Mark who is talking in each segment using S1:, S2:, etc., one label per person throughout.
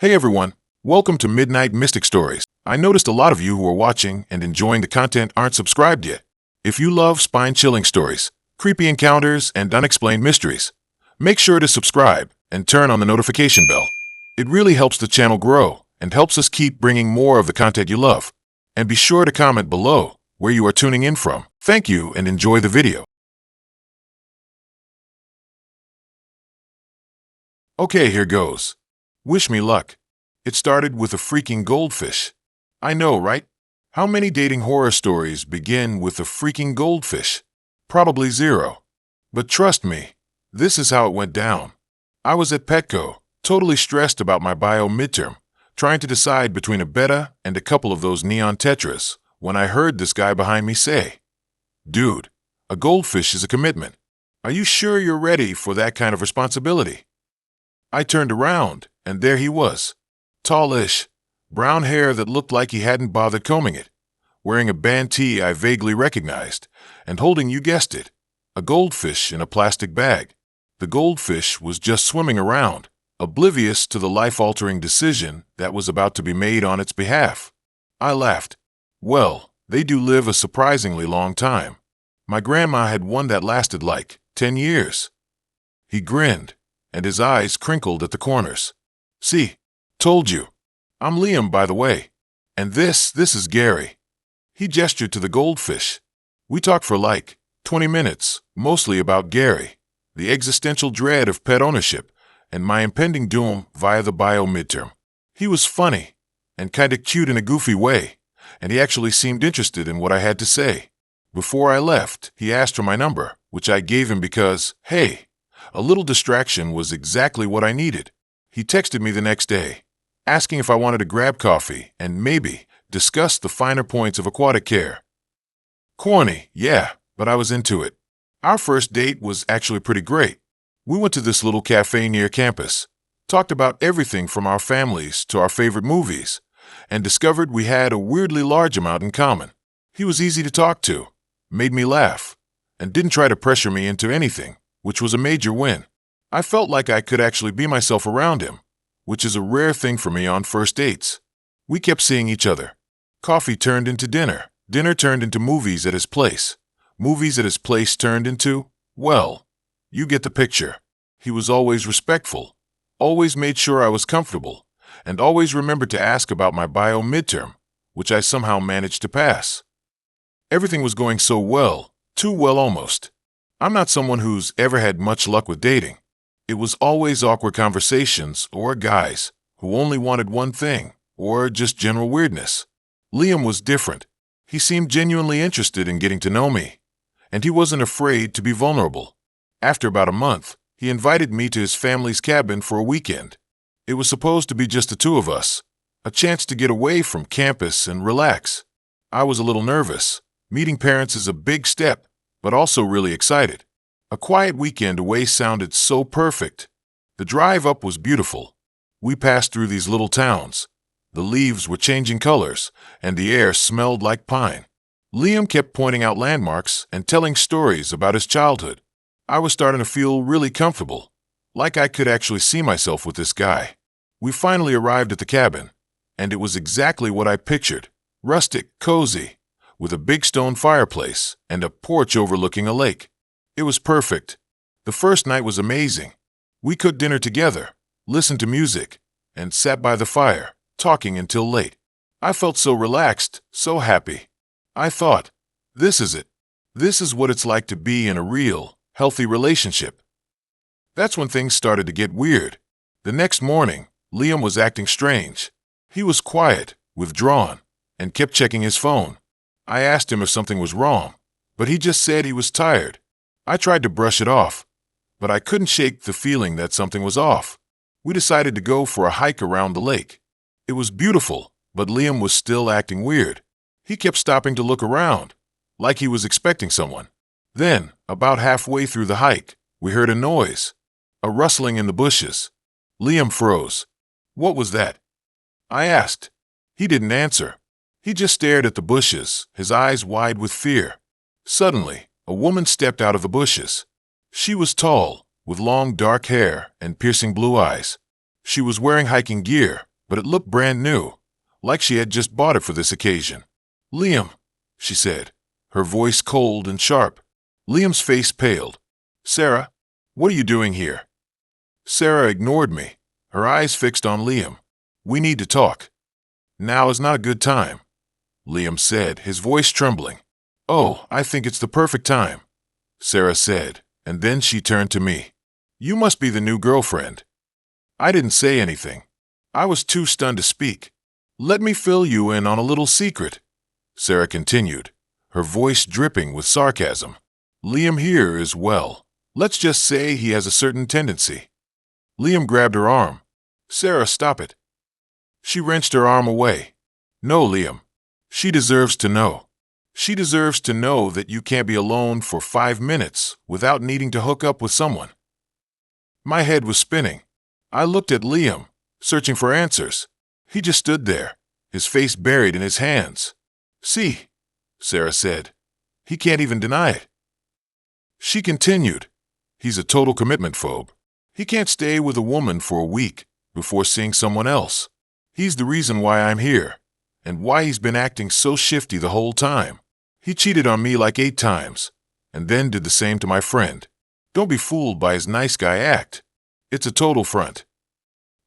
S1: Hey everyone, welcome to Midnight Mystic Stories. I noticed a lot of you who are watching and enjoying the content aren't subscribed yet. If you love spine-chilling stories, creepy encounters, and unexplained mysteries, make sure to subscribe and turn on the notification bell. It really helps the channel grow and helps us keep bringing more of the content you love. And be sure to comment below where you are tuning in from. Thank you and enjoy the video. Okay, here goes. Wish me luck. It started with a freaking goldfish. I know, right? How many dating horror stories begin with a freaking goldfish? Probably zero. But trust me, this is how it went down. I was at Petco, totally stressed about my bio midterm, trying to decide between a betta and a couple of those neon tetras, when I heard this guy behind me say, "Dude, a goldfish is a commitment. Are you sure you're ready for that kind of responsibility?" I turned around, and there he was. Tallish, brown hair that looked like he hadn't bothered combing it, wearing a band tee I vaguely recognized, and holding, you guessed it, a goldfish in a plastic bag. The goldfish was just swimming around, oblivious to the life-altering decision that was about to be made on its behalf. I laughed. Well, they do live a surprisingly long time. My grandma had one that lasted like 10 years. He grinned, and his eyes crinkled at the corners. "See, told you. I'm Liam, by the way. And this is Gary." He gestured to the goldfish. We talked for like 20 minutes, mostly about Gary, the existential dread of pet ownership, and my impending doom via the bio midterm. He was funny, and kinda cute in a goofy way, and he actually seemed interested in what I had to say. Before I left, he asked for my number, which I gave him because, hey, a little distraction was exactly what I needed. He texted me the next day, asking if I wanted to grab coffee and maybe discuss the finer points of aquatic care. Corny, yeah, but I was into it. Our first date was actually pretty great. We went to this little cafe near campus, talked about everything from our families to our favorite movies, and discovered we had a weirdly large amount in common. He was easy to talk to, made me laugh, and didn't try to pressure me into anything, which was a major win. I felt like I could actually be myself around him, which is a rare thing for me on first dates. We kept seeing each other. Coffee turned into dinner. Dinner turned into movies at his place. Movies at his place turned into, well, you get the picture. He was always respectful, always made sure I was comfortable, and always remembered to ask about my bio midterm, which I somehow managed to pass. Everything was going so well, too well almost. I'm not someone who's ever had much luck with dating. It was always awkward conversations or guys who only wanted one thing or just general weirdness. Liam was different. He seemed genuinely interested in getting to know me, and he wasn't afraid to be vulnerable. After about a month, he invited me to his family's cabin for a weekend. It was supposed to be just the two of us, a chance to get away from campus and relax. I was a little nervous. Meeting parents is a big step, but also really excited. A quiet weekend away sounded so perfect. The drive up was beautiful. We passed through these little towns. The leaves were changing colors, and the air smelled like pine. Liam kept pointing out landmarks and telling stories about his childhood. I was starting to feel really comfortable, like I could actually see myself with this guy. We finally arrived at the cabin, and it was exactly what I pictured. Rustic, cozy, with a big stone fireplace and a porch overlooking a lake. It was perfect. The first night was amazing. We cooked dinner together, listened to music, and sat by the fire, talking until late. I felt so relaxed, so happy. I thought, this is it. This is what it's like to be in a real, healthy relationship. That's when things started to get weird. The next morning, Liam was acting strange. He was quiet, withdrawn, and kept checking his phone. I asked him if something was wrong, but he just said he was tired. I tried to brush it off, but I couldn't shake the feeling that something was off. We decided to go for a hike around the lake. It was beautiful, but Liam was still acting weird. He kept stopping to look around, like he was expecting someone. Then, about halfway through the hike, we heard a noise, a rustling in the bushes. Liam froze. What was that? I asked. He didn't answer. He just stared at the bushes, his eyes wide with fear. Suddenly, a woman stepped out of the bushes. She was tall, with long dark hair and piercing blue eyes. She was wearing hiking gear, but it looked brand new, like she had just bought it for this occasion. "Liam," she said, her voice cold and sharp. Liam's face paled. "Sarah, what are you doing here?" Sarah ignored me, her eyes fixed on Liam. "We need to talk." "Now is not a good time," Liam said, his voice trembling. "Oh, I think it's the perfect time," Sarah said, and then she turned to me. "You must be the new girlfriend." I didn't say anything. I was too stunned to speak. "Let me fill you in on a little secret," Sarah continued, her voice dripping with sarcasm. "Liam here is, well, let's just say he has a certain tendency." Liam grabbed her arm. "Sarah, stop it." She wrenched her arm away. "No, Liam. She deserves to know. She deserves to know that you can't be alone for 5 minutes without needing to hook up with someone." My head was spinning. I looked at Liam, searching for answers. He just stood there, his face buried in his hands. "See," Sarah said. "He can't even deny it." She continued. "He's a total commitment phobe. He can't stay with a woman for a week before seeing someone else. He's the reason why I'm here, and why he's been acting so shifty the whole time. He cheated on me like 8 times, and then did the same to my friend. Don't be fooled by his nice guy act. It's a total front."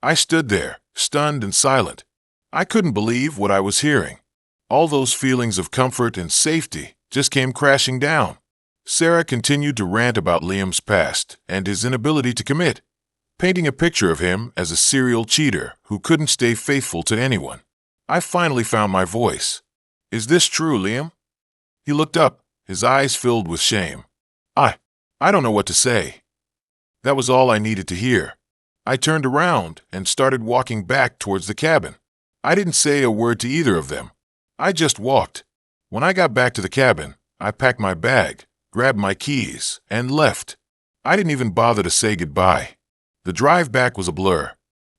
S1: I stood there, stunned and silent. I couldn't believe what I was hearing. All those feelings of comfort and safety just came crashing down. Sarah continued to rant about Liam's past and his inability to commit, painting a picture of him as a serial cheater who couldn't stay faithful to anyone. I finally found my voice. "Is this true, Liam?" He looked up, his eyes filled with shame. I don't know what to say." That was all I needed to hear. I turned around and started walking back towards the cabin. I didn't say a word to either of them. I just walked. When I got back to the cabin, I packed my bag, grabbed my keys, and left. I didn't even bother to say goodbye. The drive back was a blur.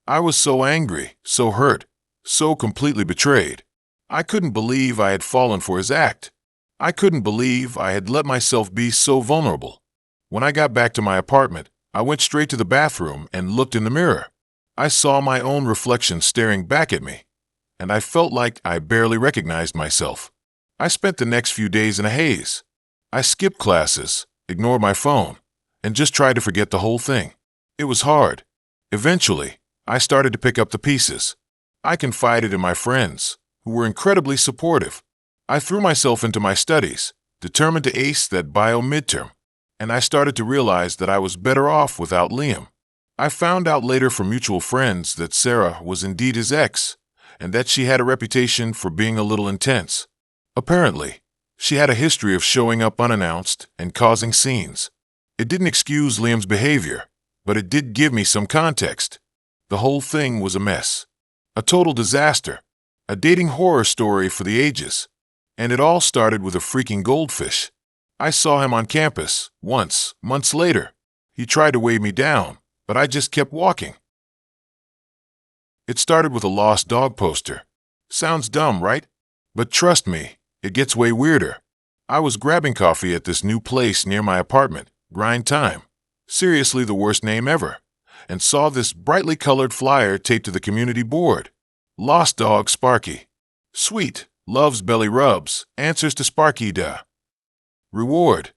S1: I was so angry, so hurt, so completely betrayed. I couldn't believe I had fallen for his act. I couldn't believe I had let myself be so vulnerable. When I got back to my apartment, I went straight to the bathroom and looked in the mirror. I saw my own reflection staring back at me, and I felt like I barely recognized myself. I spent the next few days in a haze. I skipped classes, ignored my phone, and just tried to forget the whole thing. It was hard. Eventually, I started to pick up the pieces. I confided in my friends, who were incredibly supportive. I threw myself into my studies, determined to ace that bio midterm, and I started to realize that I was better off without Liam. I found out later from mutual friends that Sarah was indeed his ex, and that she had a reputation for being a little intense. Apparently, she had a history of showing up unannounced and causing scenes. It didn't excuse Liam's behavior, but it did give me some context. The whole thing was a mess. A total disaster. A dating horror story for the ages. And it all started with a freaking goldfish. I saw him on campus, once, months later. He tried to weigh me down, but I just kept walking. It started with a lost dog poster. Sounds dumb, right? But trust me, it gets way weirder. I was grabbing coffee at this new place near my apartment, Grind Time. Seriously the worst name ever. And saw this brightly colored flyer taped to the community board. Lost dog Sparky. Sweet, loves belly rubs, answers to Sparky da. Reward.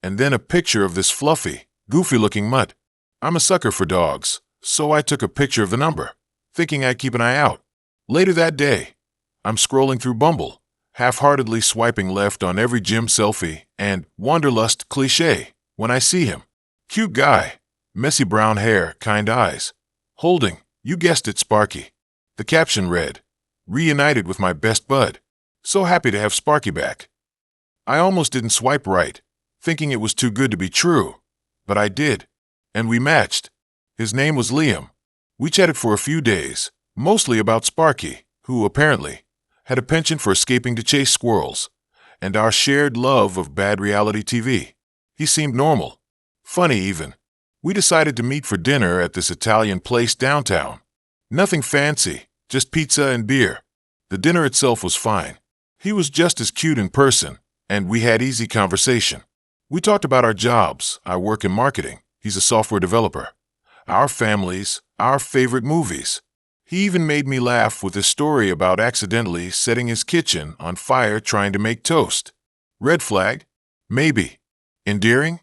S1: And then a picture of this fluffy, goofy-looking mutt. I'm a sucker for dogs, so I took a picture of the number, thinking I'd keep an eye out. Later that day, I'm scrolling through Bumble, half-heartedly swiping left on every gym selfie and wanderlust cliché when I see him. Cute guy, messy brown hair, kind eyes. Holding, you guessed it, Sparky. The caption read, "Reunited with my best bud. So happy to have Sparky back." I almost didn't swipe right, thinking it was too good to be true, but I did, and we matched. His name was Liam. We chatted for a few days, mostly about Sparky, who, apparently, had a penchant for escaping to chase squirrels, and our shared love of bad reality TV. He seemed normal, funny even. We decided to meet for dinner at this Italian place downtown. Nothing fancy, just pizza and beer. The dinner itself was fine. He was just as cute in person, and we had easy conversation. We talked about our jobs. I work in marketing. He's a software developer. Our families, our favorite movies. He even made me laugh with his story about accidentally setting his kitchen on fire trying to make toast. Red flag? Maybe. Endearing?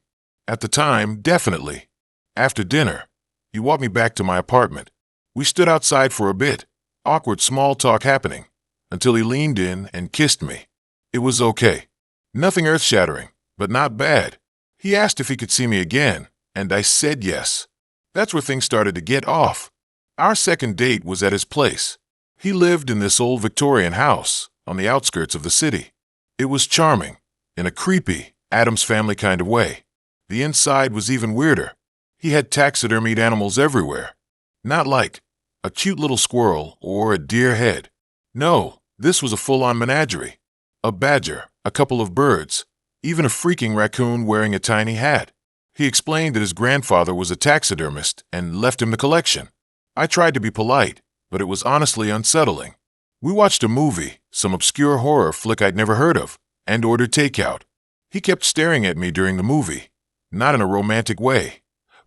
S1: At the time, definitely. After dinner, he walked me back to my apartment. We stood outside for a bit, awkward small talk happening, until he leaned in and kissed me. It was okay. Nothing earth-shattering, but not bad. He asked if he could see me again, and I said yes. That's where things started to get off. Our second date was at his place. He lived in this old Victorian house on the outskirts of the city. It was charming, in a creepy, Addams Family kind of way. The inside was even weirder. He had taxidermied animals everywhere. Not like a cute little squirrel or a deer head. No, this was a full-on menagerie. A badger, a couple of birds, even a freaking raccoon wearing a tiny hat. He explained that his grandfather was a taxidermist and left him the collection. I tried to be polite, but it was honestly unsettling. We watched a movie, some obscure horror flick I'd never heard of, and ordered takeout. He kept staring at me during the movie, not in a romantic way,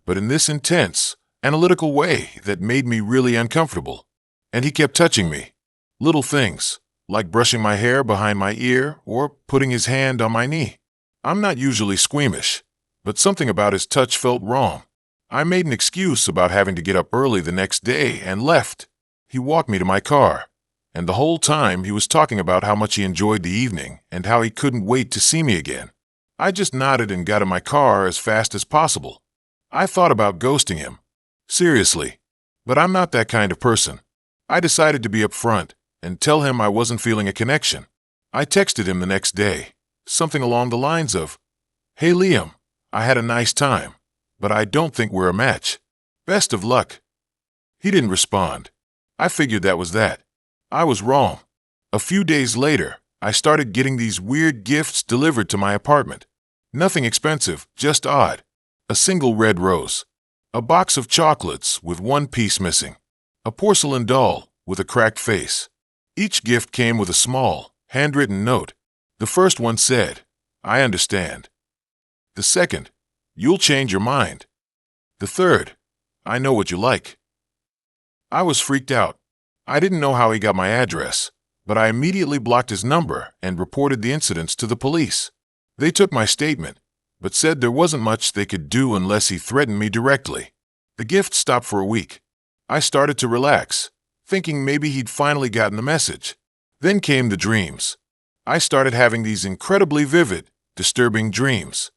S1: but in this intense, analytical way that made me really uncomfortable. And he kept touching me. Little things, like brushing my hair behind my ear or putting his hand on my knee. I'm not usually squeamish, but something about his touch felt wrong. I made an excuse about having to get up early the next day and left. He walked me to my car, and the whole time he was talking about how much he enjoyed the evening and how he couldn't wait to see me again. I just nodded and got in my car as fast as possible. I thought about ghosting him. Seriously. But I'm not that kind of person. I decided to be upfront and tell him I wasn't feeling a connection. I texted him the next day, something along the lines of, "Hey Liam, I had a nice time, but I don't think we're a match. Best of luck." He didn't respond. I figured that was that. I was wrong. A few days later, I started getting these weird gifts delivered to my apartment. Nothing expensive, just odd. A single red rose. A box of chocolates with one piece missing. A porcelain doll with a cracked face. Each gift came with a small, handwritten note. The first one said, "I understand." The second, "You'll change your mind." The third, "I know what you like." I was freaked out. I didn't know how he got my address, but I immediately blocked his number and reported the incidents to the police. They took my statement, but said there wasn't much they could do unless he threatened me directly. The gift stopped for a week. I started to relax, thinking maybe he'd finally gotten the message. Then came the dreams. I started having these incredibly vivid, disturbing dreams.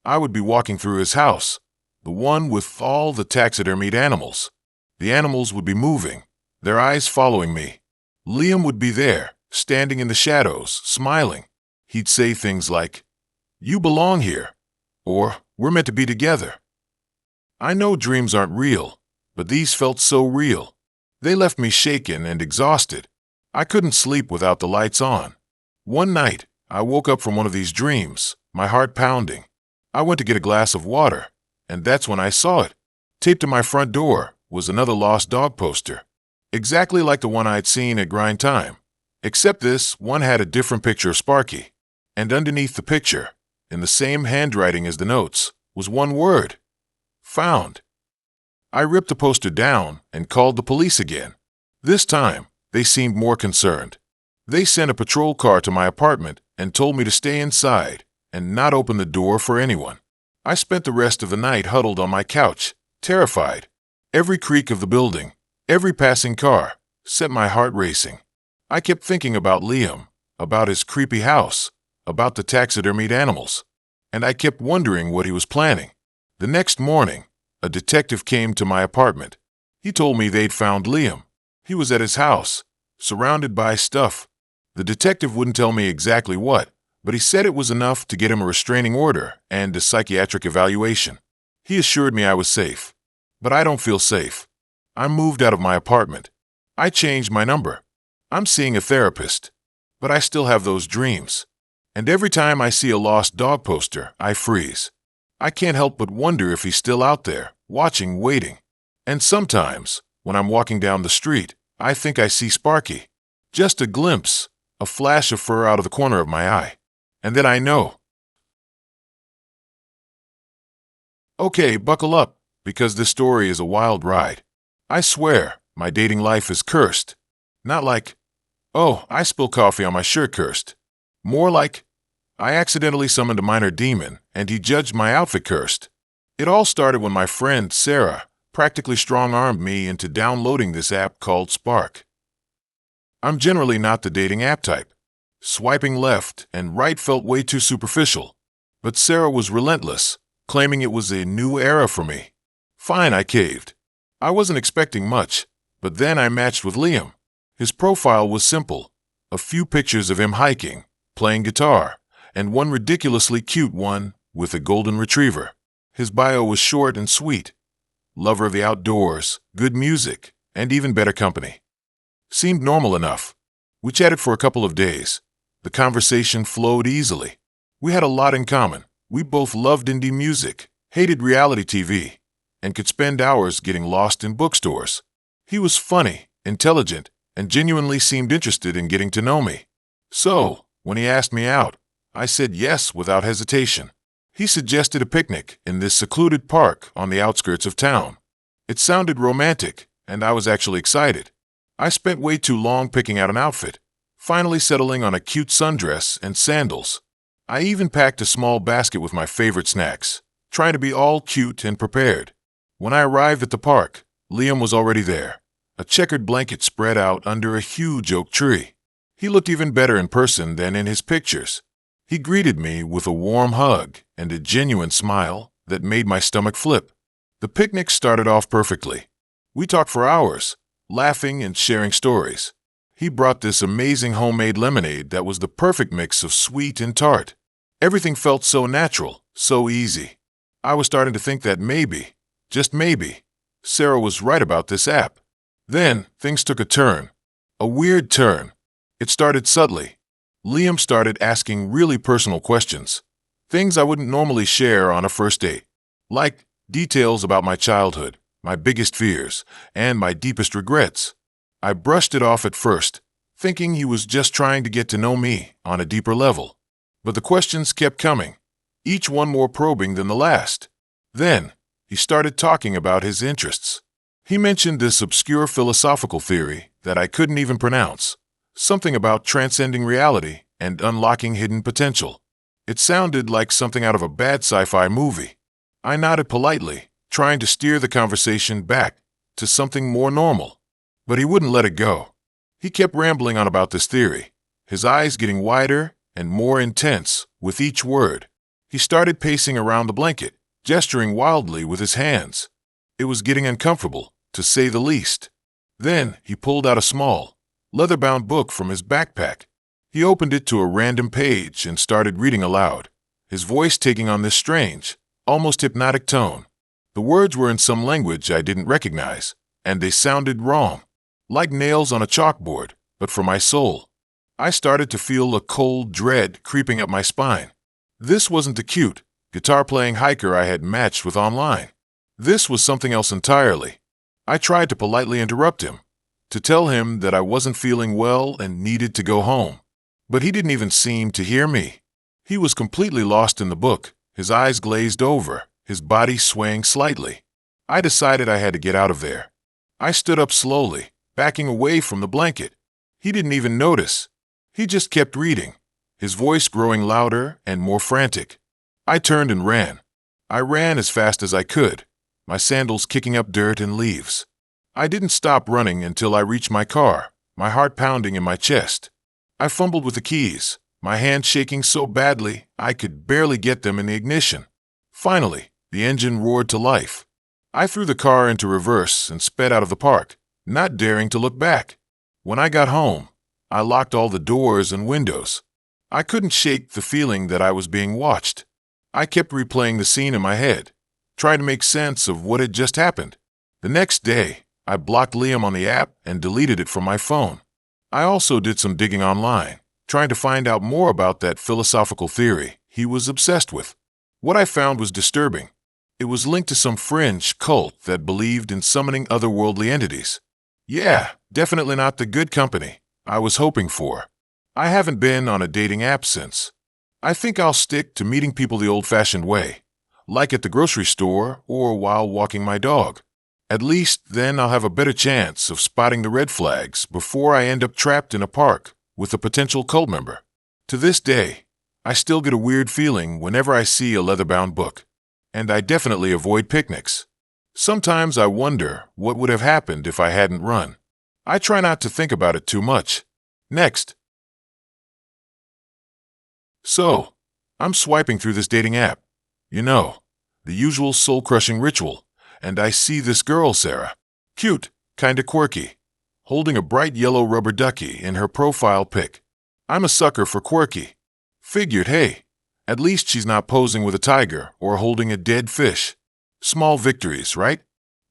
S1: I would be walking through his house, the one with all the taxidermied animals. The animals would be moving, their eyes following me. Liam would be there, standing in the shadows, smiling. He'd say things like, "You belong here," or "We're meant to be together." I know dreams aren't real, but these felt so real. They left me shaken and exhausted. I couldn't sleep without the lights on. One night, I woke up from one of these dreams, my heart pounding. I went to get a glass of water, and that's when I saw it. Taped to my front door was another lost dog poster, exactly like the one I'd seen at Grind Time, except this one had a different picture of Sparky. And underneath the picture, in the same handwriting as the notes, was one word: found. I ripped the poster down and called the police again. This time, they seemed more concerned. They sent a patrol car to my apartment and told me to stay inside and not open the door for anyone. I spent the rest of the night huddled on my couch, terrified. Every creak of the building, every passing car, set my heart racing. I kept thinking about Liam, about his creepy house, about the taxidermied animals, and I kept wondering what he was planning. The next morning, a detective came to my apartment. He told me they'd found Liam. He was at his house, surrounded by stuff. The detective wouldn't tell me exactly what, but he said it was enough to get him a restraining order and a psychiatric evaluation. He assured me I was safe. But I don't feel safe. I moved out of my apartment. I changed my number. I'm seeing a therapist. But I still have those dreams. And every time I see a lost dog poster, I freeze. I can't help but wonder if he's still out there, watching, waiting. And sometimes, when I'm walking down the street, I think I see Sparky. Just a glimpse, a flash of fur out of the corner of my eye. And then I know. Okay, buckle up, because this story is a wild ride. I swear, my dating life is cursed. Not like, oh, I spilled coffee on my shirt cursed. More like, I accidentally summoned a minor demon and he judged my outfit cursed. It all started when my friend Sarah practically strong-armed me into downloading this app called Spark. I'm generally not the dating app type. Swiping left and right felt way too superficial. But Sarah was relentless, claiming it was a new era for me. Fine, I caved. I wasn't expecting much, but then I matched with Liam. His profile was simple. A few pictures of him hiking, playing guitar, and one ridiculously cute one with a golden retriever. His bio was short and sweet. Lover of the outdoors, good music, and even better company. Seemed normal enough. We chatted for a couple of days. The conversation flowed easily. We had a lot in common. We both loved indie music, hated reality TV, and could spend hours getting lost in bookstores. He was funny, intelligent, and genuinely seemed interested in getting to know me. So, when he asked me out, I said yes without hesitation. He suggested a picnic in this secluded park on the outskirts of town. It sounded romantic, and I was actually excited. I spent way too long picking out an outfit, finally settling on a cute sundress and sandals. I even packed a small basket with my favorite snacks, trying to be all cute and prepared. When I arrived at the park, Liam was already there, a checkered blanket spread out under a huge oak tree. He looked even better in person than in his pictures. He greeted me with a warm hug and a genuine smile that made my stomach flip. The picnic started off perfectly. We talked for hours, laughing and sharing stories. He brought this amazing homemade lemonade that was the perfect mix of sweet and tart. Everything felt so natural, so easy. I was starting to think that maybe, just maybe, Sarah was right about this app. Then, things took a turn. A weird turn. It started subtly. Liam started asking really personal questions. Things I wouldn't normally share on a first date. Like details about my childhood, my biggest fears, and my deepest regrets. I brushed it off at first, thinking he was just trying to get to know me on a deeper level. But the questions kept coming, each one more probing than the last. Then, he started talking about his interests. He mentioned this obscure philosophical theory that I couldn't even pronounce. Something about transcending reality and unlocking hidden potential. It sounded like something out of a bad sci-fi movie. I nodded politely, trying to steer the conversation back to something more normal. But he wouldn't let it go. He kept rambling on about this theory, his eyes getting wider and more intense with each word. He started pacing around the blanket, gesturing wildly with his hands. It was getting uncomfortable, to say the least. Then he pulled out a small, leather-bound book from his backpack. He opened it to a random page and started reading aloud, his voice taking on this strange, almost hypnotic tone. The words were in some language I didn't recognize, and they sounded wrong, like nails on a chalkboard, but for my soul. I started to feel a cold dread creeping up my spine. This wasn't the cute, guitar-playing hiker I had matched with online. This was something else entirely. I tried to politely interrupt him, to tell him that I wasn't feeling well and needed to go home. But he didn't even seem to hear me. He was completely lost in the book, his eyes glazed over, his body swaying slightly. I decided I had to get out of there. I stood up slowly, backing away from the blanket. He didn't even notice. He just kept reading, his voice growing louder and more frantic. I turned and ran. I ran as fast as I could, my sandals kicking up dirt and leaves. I didn't stop running until I reached my car, my heart pounding in my chest. I fumbled with the keys, my hands shaking so badly I could barely get them in the ignition. Finally, the engine roared to life. I threw the car into reverse and sped out of the park, not daring to look back. When I got home, I locked all the doors and windows. I couldn't shake the feeling that I was being watched. I kept replaying the scene in my head, trying to make sense of what had just happened. The next day, I blocked Liam on the app and deleted it from my phone. I also did some digging online, trying to find out more about that philosophical theory he was obsessed with. What I found was disturbing. It was linked to some fringe cult that believed in summoning otherworldly entities. Yeah, definitely not the good company I was hoping for. I haven't been on a dating app since. I think I'll stick to meeting people the old-fashioned way, like at the grocery store or while walking my dog. At least then I'll have a better chance of spotting the red flags before I end up trapped in a park with a potential cult member. To this day, I still get a weird feeling whenever I see a leather-bound book, and I definitely avoid picnics. Sometimes I wonder what would have happened if I hadn't run. I try not to think about it too much. Next. So, I'm swiping through this dating app. You know, the usual soul-crushing ritual, and I see this girl, Sarah. Cute, kinda quirky, holding a bright yellow rubber ducky in her profile pic. I'm a sucker for quirky. Figured, hey, at least she's not posing with a tiger or holding a dead fish. Small victories, right?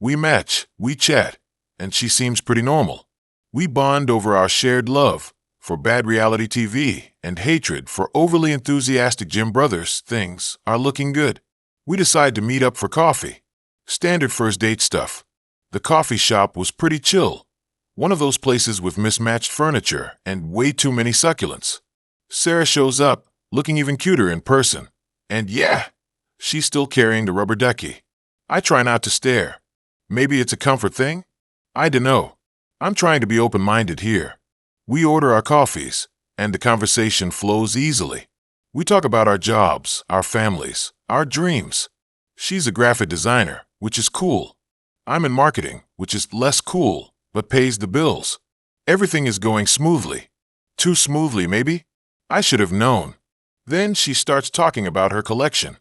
S1: We match, we chat, and she seems pretty normal. We bond over our shared love for bad reality TV and hatred for overly enthusiastic gym brothers. Things are looking good. We decide to meet up for coffee. Standard first date stuff. The coffee shop was pretty chill. One of those places with mismatched furniture and way too many succulents. Sarah shows up, looking even cuter in person. And yeah, she's still carrying the rubber ducky. I try not to stare. Maybe it's a comfort thing? I dunno. I'm trying to be open-minded here. We order our coffees, and the conversation flows easily. We talk about our jobs, our families, our dreams. She's a graphic designer, which is cool. I'm in marketing, which is less cool, but pays the bills. Everything is going smoothly. Too smoothly, maybe? I should have known. Then she starts talking about her collection.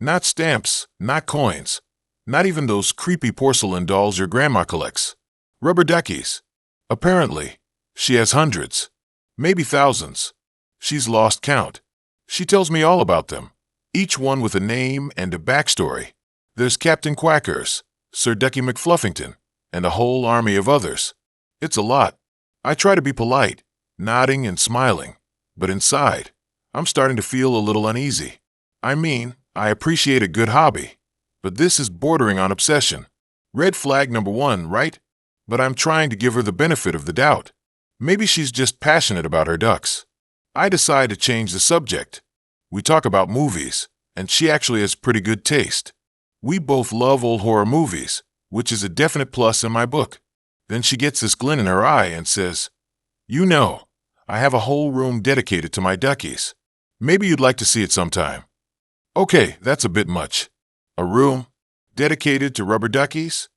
S1: Not stamps, not coins, not even those creepy porcelain dolls your grandma collects. Rubber duckies. Apparently, she has hundreds, maybe thousands. She's lost count. She tells me all about them, each one with a name and a backstory. There's Captain Quackers, Sir Ducky McFluffington, and a whole army of others. It's a lot. I try to be polite, nodding and smiling, but inside, I'm starting to feel a little uneasy. I mean, I appreciate a good hobby, but this is bordering on obsession. Red flag number 1, right? But I'm trying to give her the benefit of the doubt. Maybe she's just passionate about her ducks. I decide to change the subject. We talk about movies, and she actually has pretty good taste. We both love old horror movies, which is a definite plus in my book. Then she gets this glint in her eye and says, "You know, I have a whole room dedicated to my duckies. Maybe you'd like to see it sometime." Okay, that's a bit much. A room dedicated to rubber duckies?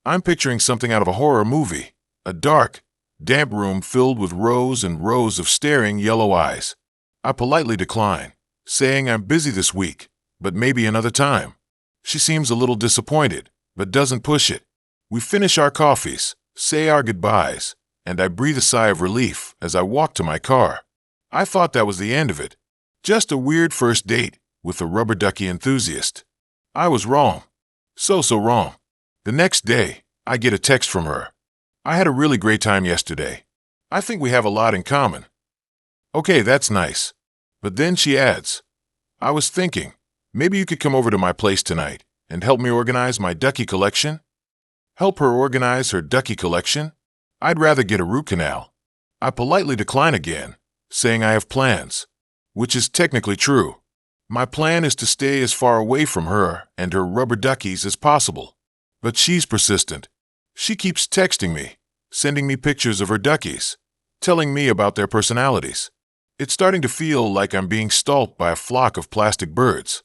S1: I'm picturing something out of a horror movie. A dark, damp room filled with rows and rows of staring yellow eyes. I politely decline, saying I'm busy this week, but maybe another time. She seems a little disappointed, but doesn't push it. We finish our coffees, say our goodbyes, and I breathe a sigh of relief as I walk to my car. I thought that was the end of it. Just a weird first date with a rubber ducky enthusiast. I was wrong. So wrong. The next day, I get a text from her. "I had a really great time yesterday. I think we have a lot in common." Okay, that's nice. But then she adds, "I was thinking, maybe you could come over to my place tonight and help me organize my ducky collection?" Help her organize her ducky collection? I'd rather get a root canal. I politely decline again, saying I have plans, which is technically true. My plan is to stay as far away from her and her rubber duckies as possible. But she's persistent. She keeps texting me, sending me pictures of her duckies, telling me about their personalities. It's starting to feel like I'm being stalked by a flock of plastic birds.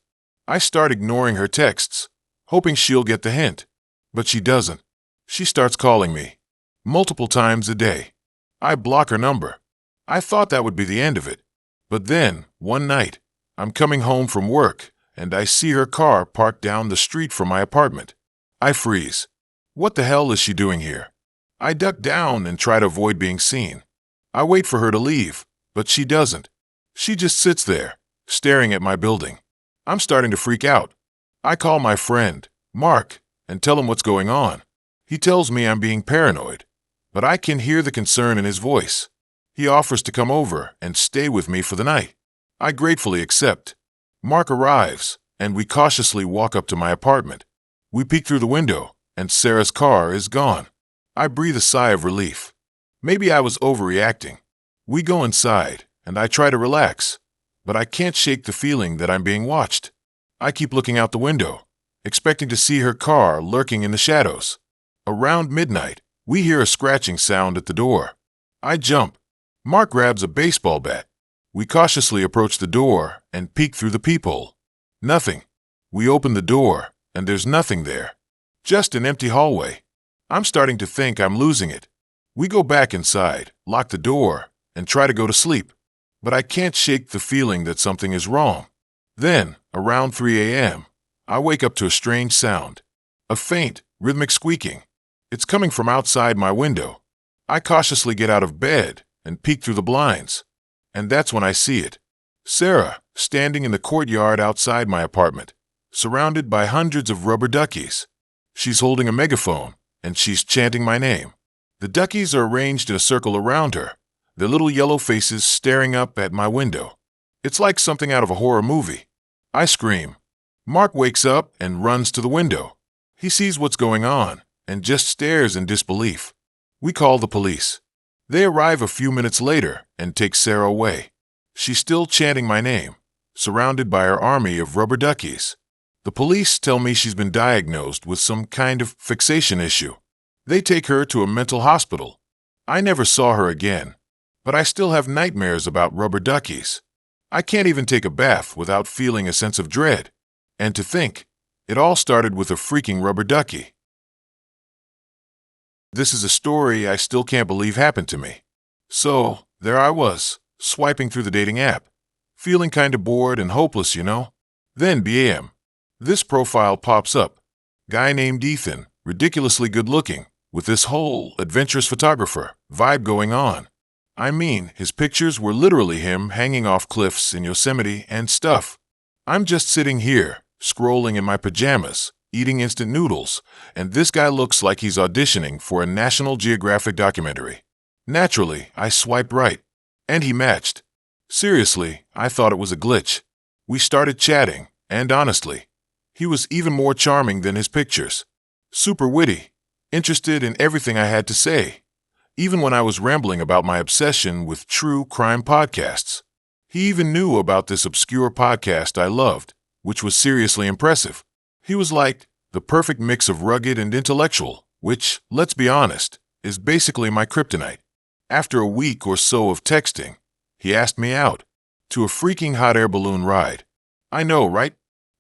S1: I start ignoring her texts, hoping she'll get the hint. But she doesn't. She starts calling me, multiple times a day. I block her number. I thought that would be the end of it. But then, one night, I'm coming home from work, and I see her car parked down the street from my apartment. I freeze. What the hell is she doing here? I duck down and try to avoid being seen. I wait for her to leave, but she doesn't. She just sits there, staring at my building. I'm starting to freak out. I call my friend, Mark, and tell him what's going on. He tells me I'm being paranoid, but I can hear the concern in his voice. He offers to come over and stay with me for the night. I gratefully accept. Mark arrives, and we cautiously walk up to my apartment. We peek through the window, and Sarah's car is gone. I breathe a sigh of relief. Maybe I was overreacting. We go inside, and I try to relax, but I can't shake the feeling that I'm being watched. I keep looking out the window, expecting to see her car lurking in the shadows. Around midnight, we hear a scratching sound at the door. I jump. Mark grabs a baseball bat. We cautiously approach the door and peek through the peephole. Nothing. We open the door, and there's nothing there. Just an empty hallway. I'm starting to think I'm losing it. We go back inside, lock the door, and try to go to sleep. But I can't shake the feeling that something is wrong. Then, around 3 a.m., I wake up to a strange sound. A faint, rhythmic squeaking. It's coming from outside my window. I cautiously get out of bed and peek through the blinds. And that's when I see it. Sarah, standing in the courtyard outside my apartment, surrounded by hundreds of rubber duckies. She's holding a megaphone, and she's chanting my name. The duckies are arranged in a circle around her, their little yellow faces staring up at my window. It's like something out of a horror movie. I scream. Mark wakes up and runs to the window. He sees what's going on and just stares in disbelief. We call the police. They arrive a few minutes later and take Sarah away. She's still chanting my name, surrounded by her army of rubber duckies. The police tell me she's been diagnosed with some kind of fixation issue. They take her to a mental hospital. I never saw her again, but I still have nightmares about rubber duckies. I can't even take a bath without feeling a sense of dread. And to think, it all started with a freaking rubber ducky. This is a story I still can't believe happened to me. So, there I was, swiping through the dating app, feeling kinda bored and hopeless, you know? Then bam, this profile pops up. Guy named Ethan, ridiculously good-looking, with this whole adventurous photographer vibe going on. I mean, his pictures were literally him hanging off cliffs in Yosemite and stuff. I'm just sitting here, scrolling in my pajamas, eating instant noodles, and this guy looks like he's auditioning for a National Geographic documentary. Naturally, I swiped right, and he matched. Seriously, I thought it was a glitch. We started chatting, and honestly, he was even more charming than his pictures. Super witty, interested in everything I had to say, even when I was rambling about my obsession with true crime podcasts. He even knew about this obscure podcast I loved, which was seriously impressive. He was like the perfect mix of rugged and intellectual, which, let's be honest, is basically my kryptonite. After a week or so of texting, he asked me out to a freaking hot air balloon ride. I know, right?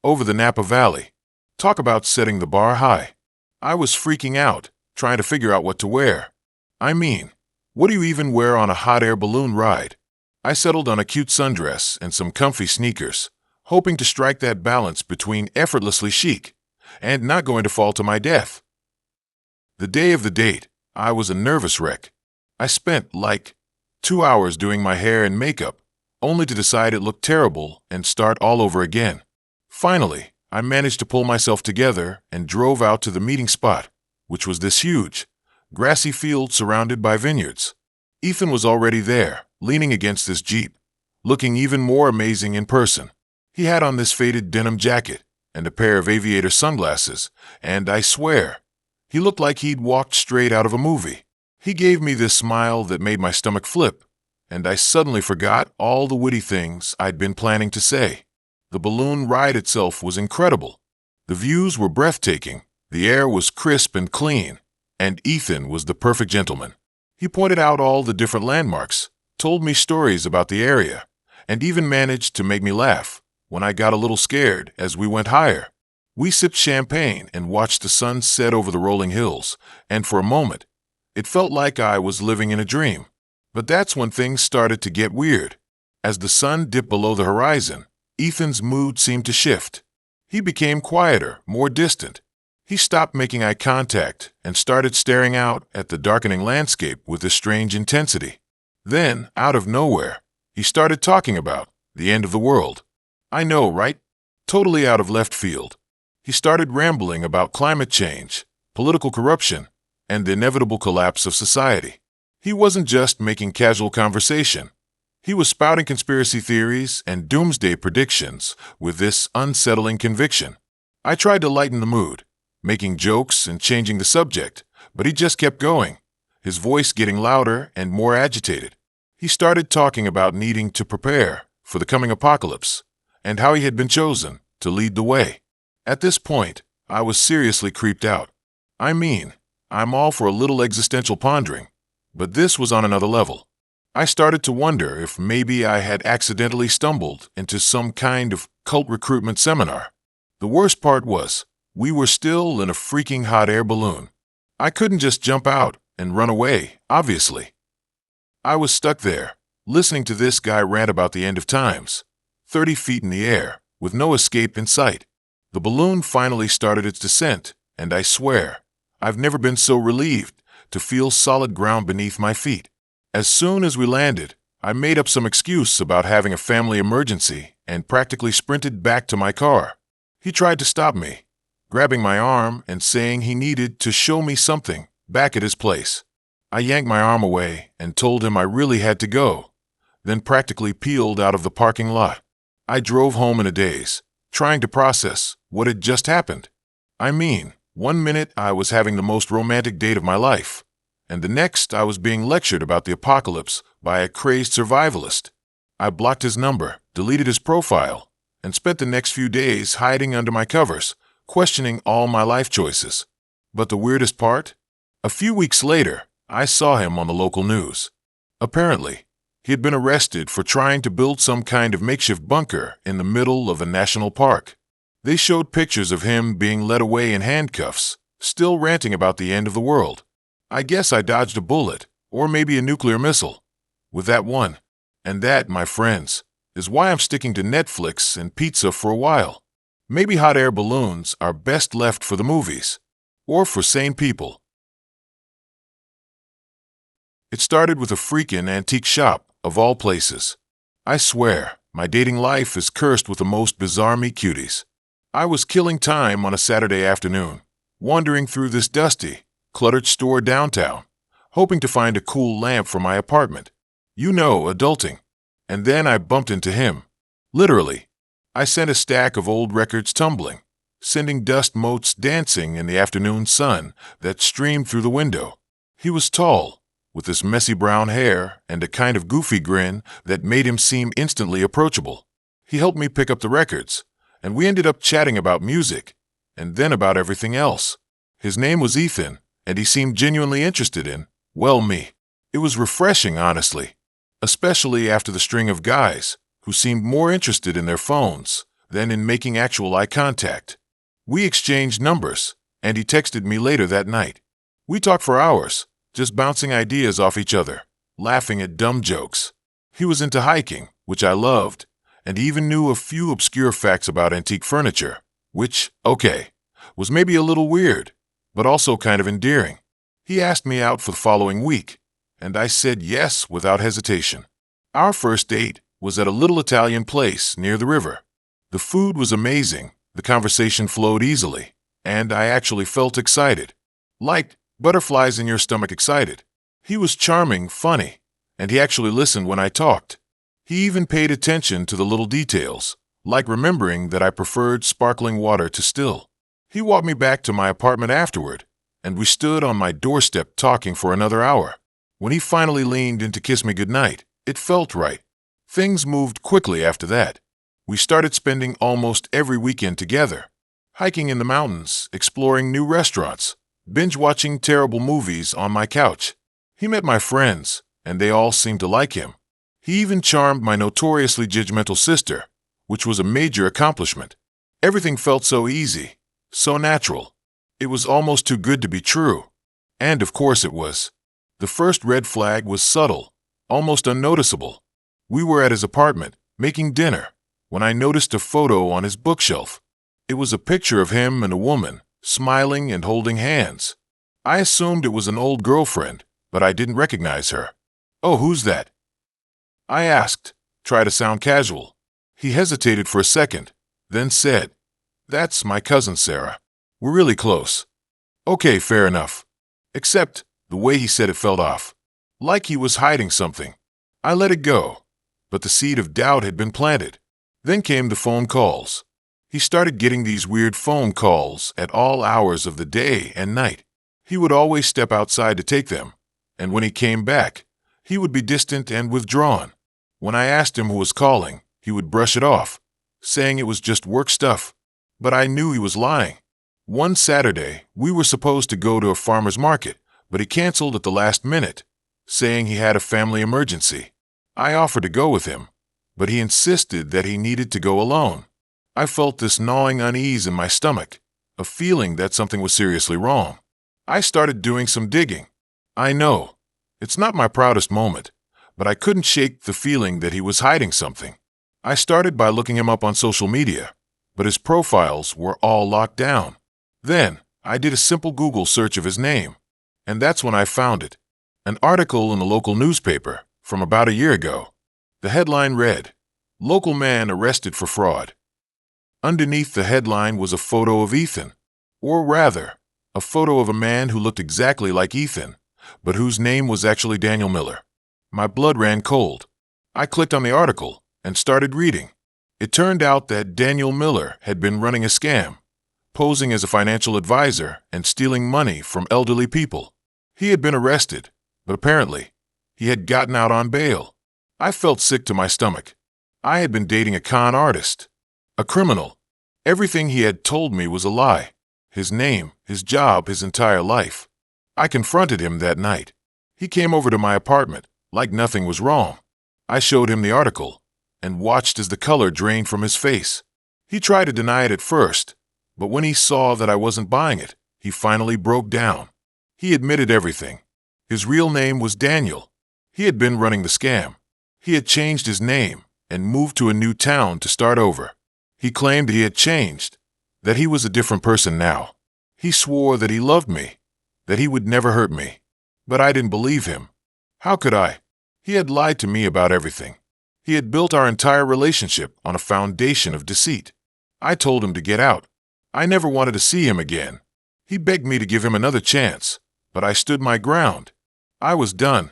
S1: Over the Napa Valley. Talk about setting the bar high. I was freaking out, trying to figure out what to wear. I mean, what do you even wear on a hot air balloon ride? I settled on a cute sundress and some comfy sneakers, hoping to strike that balance between effortlessly chic and not going to fall to my death. The day of the date, I was a nervous wreck. I spent, 2 hours doing my hair and makeup, only to decide it looked terrible and start all over again. Finally, I managed to pull myself together and drove out to the meeting spot, which was this huge, grassy field surrounded by vineyards. Ethan was already there, leaning against his Jeep, looking even more amazing in person. He had on this faded denim jacket and a pair of aviator sunglasses, and I swear, he looked like he'd walked straight out of a movie. He gave me this smile that made my stomach flip, and I suddenly forgot all the witty things I'd been planning to say. The balloon ride itself was incredible. The views were breathtaking, the air was crisp and clean, and Ethan was the perfect gentleman. He pointed out all the different landmarks, told me stories about the area, and even managed to make me laugh when I got a little scared as we went higher. We sipped champagne and watched the sun set over the rolling hills, and for a moment, it felt like I was living in a dream. But that's when things started to get weird. As the sun dipped below the horizon, Ethan's mood seemed to shift. He became quieter, more distant. He stopped making eye contact and started staring out at the darkening landscape with a strange intensity. Then, out of nowhere, he started talking about the end of the world. I know, right? Totally out of left field. He started rambling about climate change, political corruption, and the inevitable collapse of society. He wasn't just making casual conversation. He was spouting conspiracy theories and doomsday predictions with this unsettling conviction. I tried to lighten the mood, making jokes and changing the subject, but he just kept going, his voice getting louder and more agitated. He started talking about needing to prepare for the coming apocalypse and how he had been chosen to lead the way. At this point, I was seriously creeped out. I mean, I'm all for a little existential pondering, but this was on another level. I started to wonder if maybe I had accidentally stumbled into some kind of cult recruitment seminar. The worst part was, we were still in a freaking hot air balloon. I couldn't just jump out and run away, obviously. I was stuck there, listening to this guy rant about the end of times, 30 feet in the air, with no escape in sight. The balloon finally started its descent, and I swear, I've never been so relieved to feel solid ground beneath my feet. As soon as we landed, I made up some excuse about having a family emergency and practically sprinted back to my car. He tried to stop me, grabbing my arm and saying he needed to show me something back at his place. I yanked my arm away and told him I really had to go, then practically peeled out of the parking lot. I drove home in a daze, trying to process what had just happened. I mean, one minute I was having the most romantic date of my life, and the next I was being lectured about the apocalypse by a crazed survivalist. I blocked his number, deleted his profile, and spent the next few days hiding under my covers, questioning all my life choices. But the weirdest part? A few weeks later, I saw him on the local news. Apparently, he had been arrested for trying to build some kind of makeshift bunker in the middle of a national park. They showed pictures of him being led away in handcuffs, still ranting about the end of the world. I guess I dodged a bullet, or maybe a nuclear missile, with that one. And that, my friends, is why I'm sticking to Netflix and pizza for a while. Maybe hot air balloons are best left for the movies, or for sane people. It started with a freakin' antique shop, of all places. I swear, my dating life is cursed with the most bizarre meet-cuties. I was killing time on a Saturday afternoon, wandering through this dusty, cluttered store downtown, hoping to find a cool lamp for my apartment. You know, adulting. And then I bumped into him. Literally. I sent a stack of old records tumbling, sending dust motes dancing in the afternoon sun that streamed through the window. He was tall, with his messy brown hair and a kind of goofy grin that made him seem instantly approachable. He helped me pick up the records, and we ended up chatting about music, and then about everything else. His name was Ethan, and he seemed genuinely interested in, well, me. It was refreshing, honestly, especially after the string of guys who seemed more interested in their phones than in making actual eye contact. We exchanged numbers, and he texted me later that night. We talked for hours, just bouncing ideas off each other, laughing at dumb jokes. He was into hiking, which I loved, and he even knew a few obscure facts about antique furniture, which, okay, was maybe a little weird, but also kind of endearing. He asked me out for the following week, and I said yes without hesitation. Our first date was at a little Italian place near the river. The food was amazing, the conversation flowed easily, and I actually felt excited. Like butterflies in your stomach excited. He was charming, funny, and he actually listened when I talked. He even paid attention to the little details, like remembering that I preferred sparkling water to still. He walked me back to my apartment afterward, and we stood on my doorstep talking for another hour. When he finally leaned in to kiss me goodnight, it felt right. Things moved quickly after that. We started spending almost every weekend together, hiking in the mountains, exploring new restaurants, binge-watching terrible movies on my couch. He met my friends, and they all seemed to like him. He even charmed my notoriously judgmental sister, which was a major accomplishment. Everything felt so easy, so natural. It was almost too good to be true. And of course it was. The first red flag was subtle, almost unnoticeable. We were at his apartment, making dinner, when I noticed a photo on his bookshelf. It was a picture of him and a woman, smiling and holding hands. I assumed it was an old girlfriend, but I didn't recognize her. "Oh, who's that?" I asked, try to sound casual. He hesitated for a second, then said, "That's my cousin Sarah. We're really close." Okay, fair enough. Except the way he said it felt off. Like he was hiding something. I let it go, but the seed of doubt had been planted. Then came the phone calls. He started getting these weird phone calls at all hours of the day and night. He would always step outside to take them, and when he came back, he would be distant and withdrawn. When I asked him who was calling, he would brush it off, saying it was just work stuff. But I knew he was lying. One Saturday, we were supposed to go to a farmer's market, but he canceled at the last minute, saying he had a family emergency. I offered to go with him, but he insisted that he needed to go alone. I felt this gnawing unease in my stomach, a feeling that something was seriously wrong. I started doing some digging. I know, it's not my proudest moment, but I couldn't shake the feeling that he was hiding something. I started by looking him up on social media, but his profiles were all locked down. Then, I did a simple Google search of his name, and that's when I found it. An article in the local newspaper from about a year ago. The headline read, "Local man arrested for fraud." Underneath the headline was a photo of Ethan, or rather, a photo of a man who looked exactly like Ethan, but whose name was actually Daniel Miller. My blood ran cold. I clicked on the article and started reading. It turned out that Daniel Miller had been running a scam, posing as a financial advisor and stealing money from elderly people. He had been arrested, but apparently, he had gotten out on bail. I felt sick to my stomach. I had been dating a con artist, a criminal. Everything he had told me was a lie. His name, his job, his entire life. I confronted him that night. He came over to my apartment, like nothing was wrong. I showed him the article and watched as the color drained from his face. He tried to deny it at first, but when he saw that I wasn't buying it, he finally broke down. He admitted everything. His real name was Daniel. He had been running the scam. He had changed his name and moved to a new town to start over. He claimed he had changed, that he was a different person now. He swore that he loved me, that he would never hurt me. But I didn't believe him. How could I? He had lied to me about everything. He had built our entire relationship on a foundation of deceit. I told him to get out. I never wanted to see him again. He begged me to give him another chance, but I stood my ground. I was done.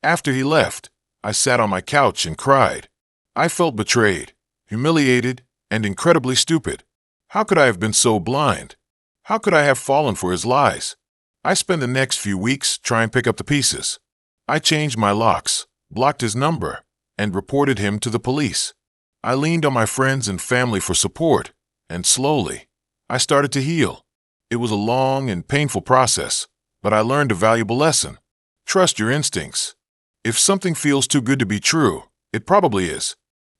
S1: After he left, I sat on my couch and cried. I felt betrayed, humiliated, and incredibly stupid. How could I have been so blind? How could I have fallen for his lies? I spent the next few weeks trying to pick up the pieces. I changed my locks, blocked his number, and reported him to the police. I leaned on my friends and family for support, and slowly, I started to heal. It was a long and painful process, but I learned a valuable lesson. Trust your instincts. If something feels too good to be true, it probably is.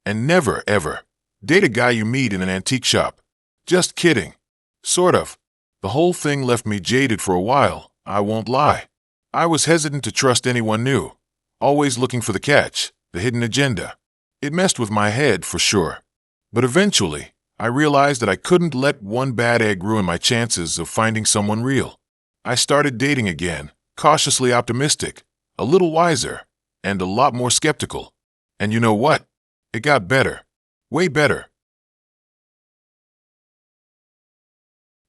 S1: And never, ever, date a guy you meet in an antique shop. Just kidding. Sort of. The whole thing left me jaded for a while, I won't lie. I was hesitant to trust anyone new, always looking for the catch, the hidden agenda. It messed with my head for sure. But eventually, I realized that I couldn't let one bad egg ruin my chances of finding someone real. I started dating again, cautiously optimistic, a little wiser, and a lot more skeptical. And you know what? It got better. Way better.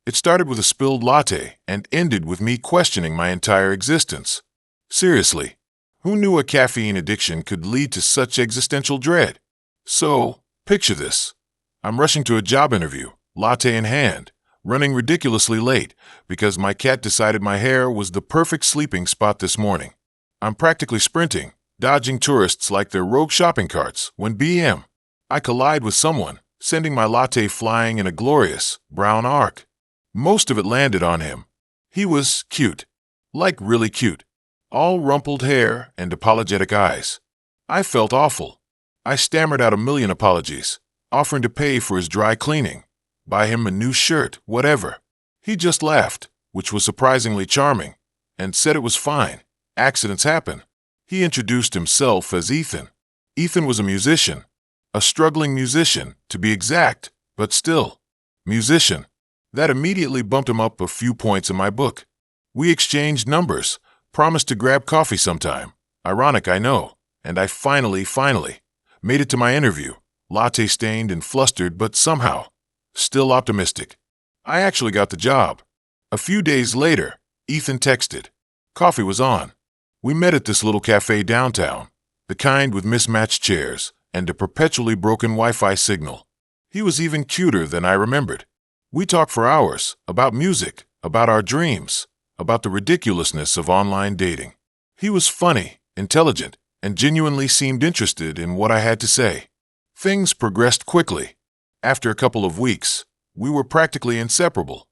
S1: It started with a spilled latte and ended with me questioning my entire existence. Seriously, who knew a caffeine addiction could lead to such existential dread? So, picture this. I'm rushing to a job interview, latte in hand, running ridiculously late because my cat decided my hair was the perfect sleeping spot this morning. I'm practically sprinting, dodging tourists like they're rogue shopping carts when BM. I collide with someone, sending my latte flying in a glorious, brown arc. Most of it landed on him. He was cute. Like really cute. All rumpled hair and apologetic eyes. I felt awful. I stammered out a million apologies, offering to pay for his dry cleaning, buy him a new shirt, whatever. He just laughed, which was surprisingly charming, and said it was fine. Accidents happen. He introduced himself as Ethan. Ethan was a musician. A struggling musician, to be exact, but still. Musician. That immediately bumped him up a few points in my book. We exchanged numbers, promised to grab coffee sometime. Ironic, I know. And I finally, made it to my interview. Latte stained and flustered, but somehow, still optimistic. I actually got the job. A few days later, Ethan texted. Coffee was on. We met at this little cafe downtown, the kind with mismatched chairs and a perpetually broken Wi-Fi signal. He was even cuter than I remembered. We talked for hours about music, about our dreams, about the ridiculousness of online dating. He was funny, intelligent, and genuinely seemed interested in what I had to say. Things progressed quickly. After a couple of weeks, we were practically inseparable.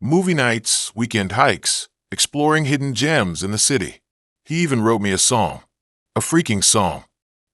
S1: Movie nights, weekend hikes, exploring hidden gems in the city. He even wrote me a song. A freaking song.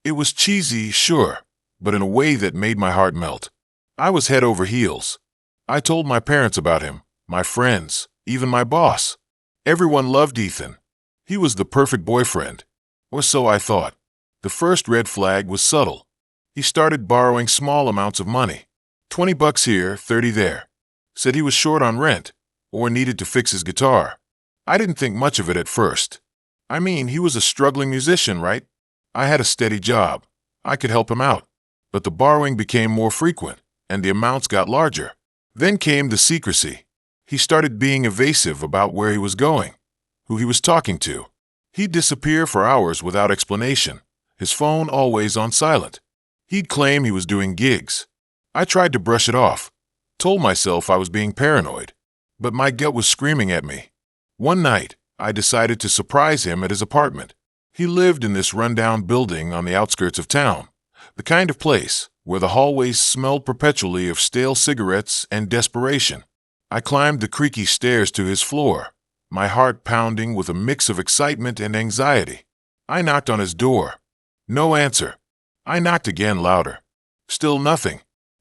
S1: It was cheesy, sure, but in a way that made my heart melt. I was head over heels. I told my parents about him, my friends, even my boss. Everyone loved Ethan. He was the perfect boyfriend. Or so I thought. The first red flag was subtle. He started borrowing small amounts of money. $20 here, 30 there. Said he was short on rent, or needed to fix his guitar. I didn't think much of it at first. I mean, he was a struggling musician, right? I had a steady job. I could help him out. But the borrowing became more frequent, and the amounts got larger. Then came the secrecy. He started being evasive about where he was going, who he was talking to. He'd disappear for hours without explanation, his phone always on silent. He'd claim he was doing gigs. I tried to brush it off, told myself I was being paranoid, but my gut was screaming at me. One night, I decided to surprise him at his apartment. He lived in this rundown building on the outskirts of town, the kind of place where the hallways smelled perpetually of stale cigarettes and desperation. I climbed the creaky stairs to his floor, my heart pounding with a mix of excitement and anxiety. I knocked on his door. No answer. I knocked again louder. Still nothing.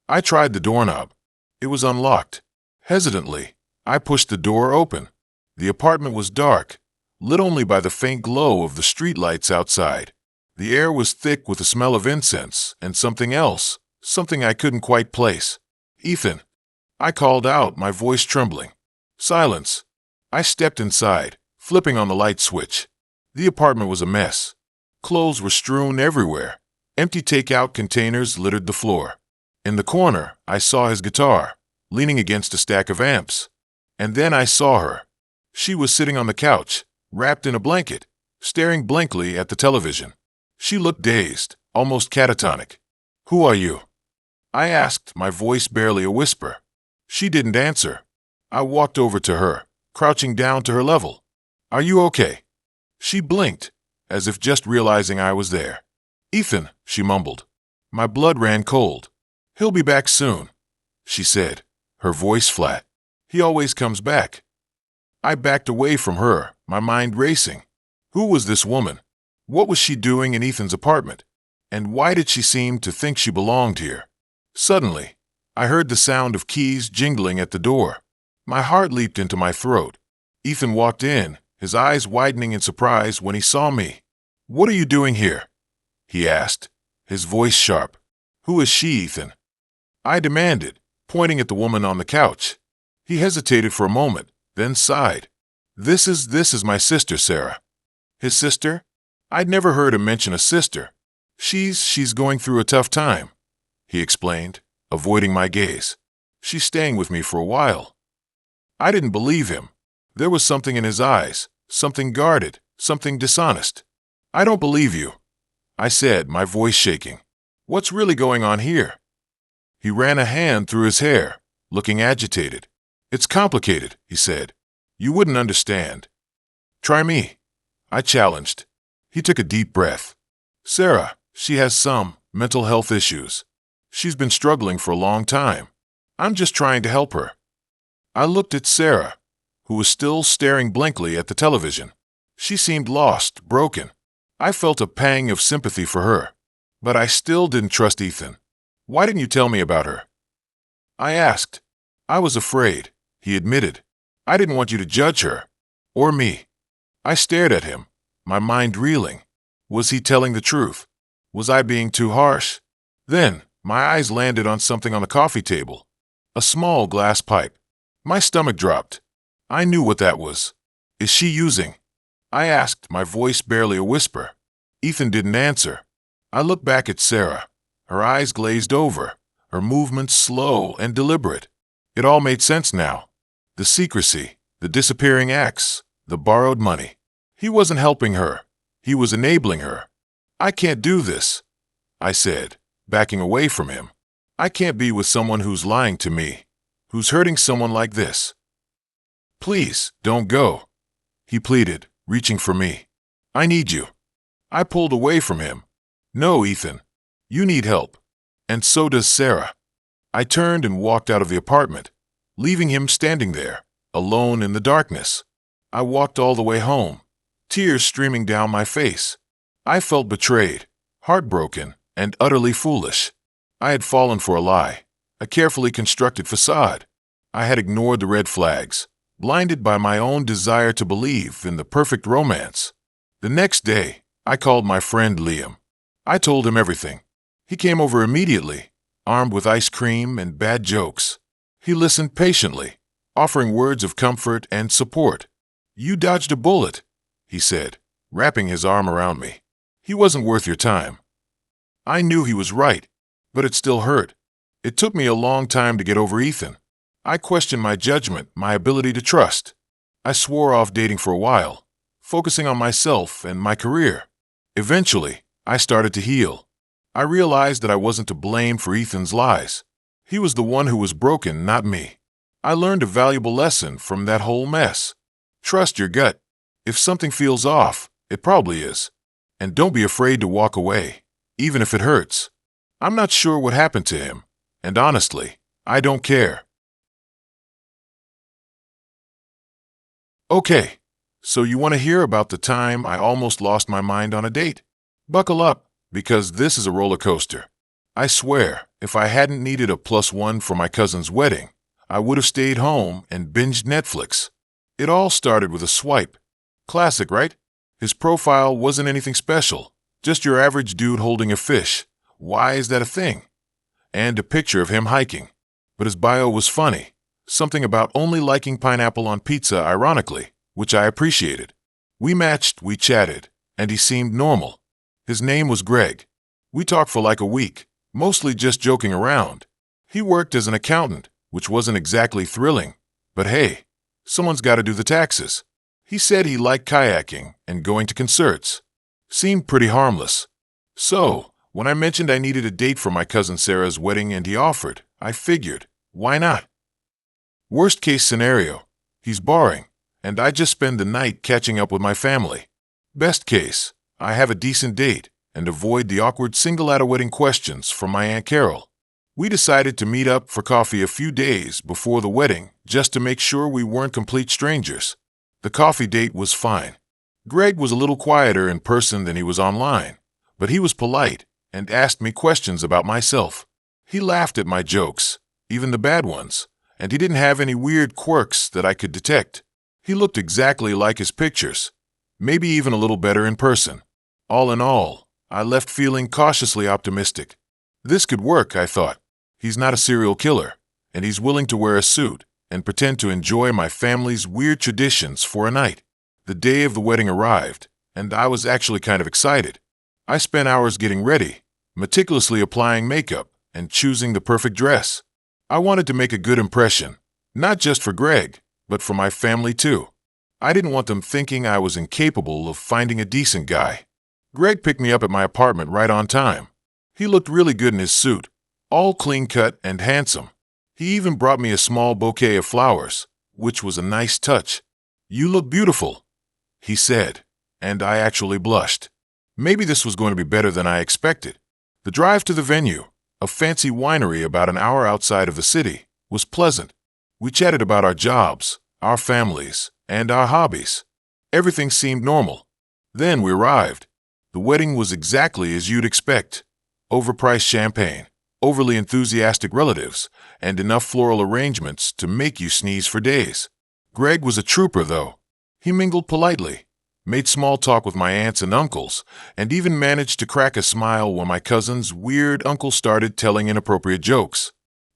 S1: I tried the doorknob. It was unlocked. Hesitantly, I pushed the door open. The apartment was dark, lit only by the faint glow of the streetlights outside. The air was thick with the smell of incense and something else, something I couldn't quite place. "Ethan," I called out, my voice trembling. Silence. I stepped inside, flipping on the light switch. The apartment was a mess. Clothes were strewn everywhere. Empty takeout containers littered the floor. In the corner, I saw his guitar, leaning against a stack of amps. And then I saw her. She was sitting on the couch, wrapped in a blanket, staring blankly at the television. She looked dazed, almost catatonic. "Who are you?" I asked, my voice barely a whisper. She didn't answer. I walked over to her, crouching down to her level. "Are you okay?" She blinked, as if just realizing I was there. "Ethan," she mumbled. My blood ran cold. "He'll be back soon," she said, her voice flat. "He always comes back." I backed away from her, my mind racing. Who was this woman? What was she doing in Ethan's apartment? And why did she seem to think she belonged here? Suddenly, I heard the sound of keys jingling at the door. My heart leaped into my throat. Ethan walked in, his eyes widening in surprise when he saw me. "What are you doing here?" he asked, his voice sharp. "Who is she, Ethan?" I demanded, pointing at the woman on the couch. He hesitated for a moment, then sighed. This is my sister, Sarah." His sister? I'd never heard him mention a sister. She's going through a tough time," he explained, avoiding my gaze. "She's staying with me for a while." I didn't believe him. There was something in his eyes, something guarded, something dishonest. "I don't believe you," I said, my voice shaking. "What's really going on here?" He ran a hand through his hair, looking agitated. "It's complicated," he said. "You wouldn't understand." "Try me," I challenged. He took a deep breath. "Sarah, she has some mental health issues. She's been struggling for a long time. I'm just trying to help her." I looked at Sarah, who was still staring blankly at the television. She seemed lost, broken. I felt a pang of sympathy for her. But I still didn't trust Ethan. "Why didn't you tell me about her?" I asked. "I was afraid," he admitted. "I didn't want you to judge her. Or me." I stared at him, my mind reeling. Was he telling the truth? Was I being too harsh? Then, my eyes landed on something on the coffee table. A small glass pipe. My stomach dropped. I knew what that was. "Is she using?" I asked, my voice barely a whisper. Ethan didn't answer. I looked back at Sarah. Her eyes glazed over, her movements slow and deliberate. It all made sense now. The secrecy, the disappearing acts, the borrowed money. He wasn't helping her. He was enabling her. "I can't do this," I said, backing away from him. "I can't be with someone who's lying to me, who's hurting someone like this." "Please, don't go," he pleaded, reaching for me. "I need you." I pulled away from him. "No, Ethan. You need help. And so does Sarah." I turned and walked out of the apartment, leaving him standing there, alone in the darkness. I walked all the way home, tears streaming down my face. I felt betrayed, heartbroken, and utterly foolish. I had fallen for a lie, a carefully constructed facade. I had ignored the red flags, blinded by my own desire to believe in the perfect romance. The next day, I called my friend Liam. I told him everything. He came over immediately, armed with ice cream and bad jokes. He listened patiently, offering words of comfort and support. "You dodged a bullet," he said, wrapping his arm around me. "He wasn't worth your time." I knew he was right, but it still hurt. It took me a long time to get over Ethan. I questioned my judgment, my ability to trust. I swore off dating for a while, focusing on myself and my career. Eventually, I started to heal. I realized that I wasn't to blame for Ethan's lies. He was the one who was broken, not me. I learned a valuable lesson from that whole mess. Trust your gut. If something feels off, it probably is. And don't be afraid to walk away, even if it hurts. I'm not sure what happened to him, and honestly, I don't care. Okay, so you want to hear about the time I almost lost my mind on a date? Buckle up, because this is a roller coaster. I swear, if I hadn't needed a +1 for my cousin's wedding, I would have stayed home and binged Netflix. It all started with a swipe. Classic, right? His profile wasn't anything special, just your average dude holding a fish. Why is that a thing? And a picture of him hiking. But his bio was funny. Something about only liking pineapple on pizza, ironically, which I appreciated. We matched, we chatted, and he seemed normal. His name was Greg. We talked for like a week, mostly just joking around. He worked as an accountant, which wasn't exactly thrilling. But hey, someone's got to do the taxes. He said he liked kayaking and going to concerts. Seemed pretty harmless. So, when I mentioned I needed a date for my cousin Sarah's wedding and he offered, I figured, why not? Worst case scenario, he's barring, and I just spend the night catching up with my family. Best case, I have a decent date and avoid the awkward single-at-a-wedding questions from my Aunt Carol. We decided to meet up for coffee a few days before the wedding just to make sure we weren't complete strangers. The coffee date was fine. Greg was a little quieter in person than he was online, but he was polite and asked me questions about myself. He laughed at my jokes, even the bad ones, and he didn't have any weird quirks that I could detect. He looked exactly like his pictures, maybe even a little better in person. All in all, I left feeling cautiously optimistic. This could work, I thought. He's not a serial killer, and he's willing to wear a suit and pretend to enjoy my family's weird traditions for a night. The day of the wedding arrived, and I was actually kind of excited. I spent hours getting ready, meticulously applying makeup and choosing the perfect dress. I wanted to make a good impression, not just for Greg, but for my family too. I didn't want them thinking I was incapable of finding a decent guy. Greg picked me up at my apartment right on time. He looked really good in his suit, all clean-cut and handsome. He even brought me a small bouquet of flowers, which was a nice touch. "You look beautiful," he said, and I actually blushed. Maybe this was going to be better than I expected. The drive to the venue, a fancy winery about an hour outside of the city, was pleasant. We chatted about our jobs, our families, and our hobbies. Everything seemed normal. Then we arrived. The wedding was exactly as you'd expect. Overpriced champagne, overly enthusiastic relatives, and enough floral arrangements to make you sneeze for days. Greg was a trooper, though. He mingled politely, made small talk with my aunts and uncles, and even managed to crack a smile when my cousin's weird uncle started telling inappropriate jokes.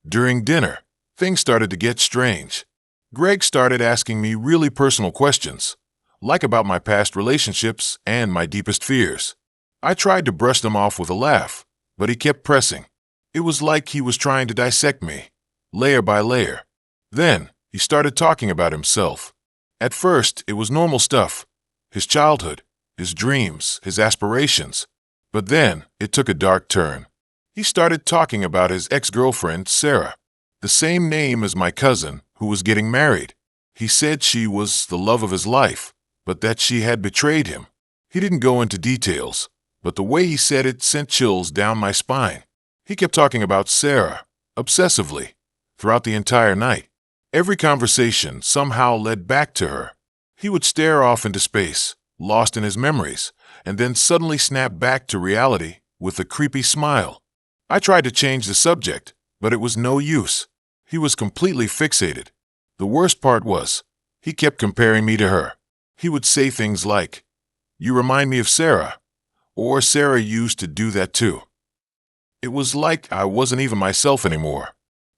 S1: During dinner, things started to get strange. Greg started asking me really personal questions, like about my past relationships and my deepest fears. I tried to brush them off with a laugh, but he kept pressing. It was like he was trying to dissect me, layer by layer. Then, he started talking about himself. At first, it was normal stuff. His childhood, his dreams, his aspirations. But then, it took a dark turn. He started talking about his ex-girlfriend, Sarah, the same name as my cousin, who was getting married. He said she was the love of his life, but that she had betrayed him. He didn't go into details, but the way he said it sent chills down my spine. He kept talking about Sarah, obsessively, throughout the entire night. Every conversation somehow led back to her. He would stare off into space, lost in his memories, and then suddenly snap back to reality with a creepy smile. I tried to change the subject, but it was no use. He was completely fixated. The worst part was, he kept comparing me to her. He would say things like, "You remind me of Sarah," or "Sarah used to do that too." It was like I wasn't even myself anymore.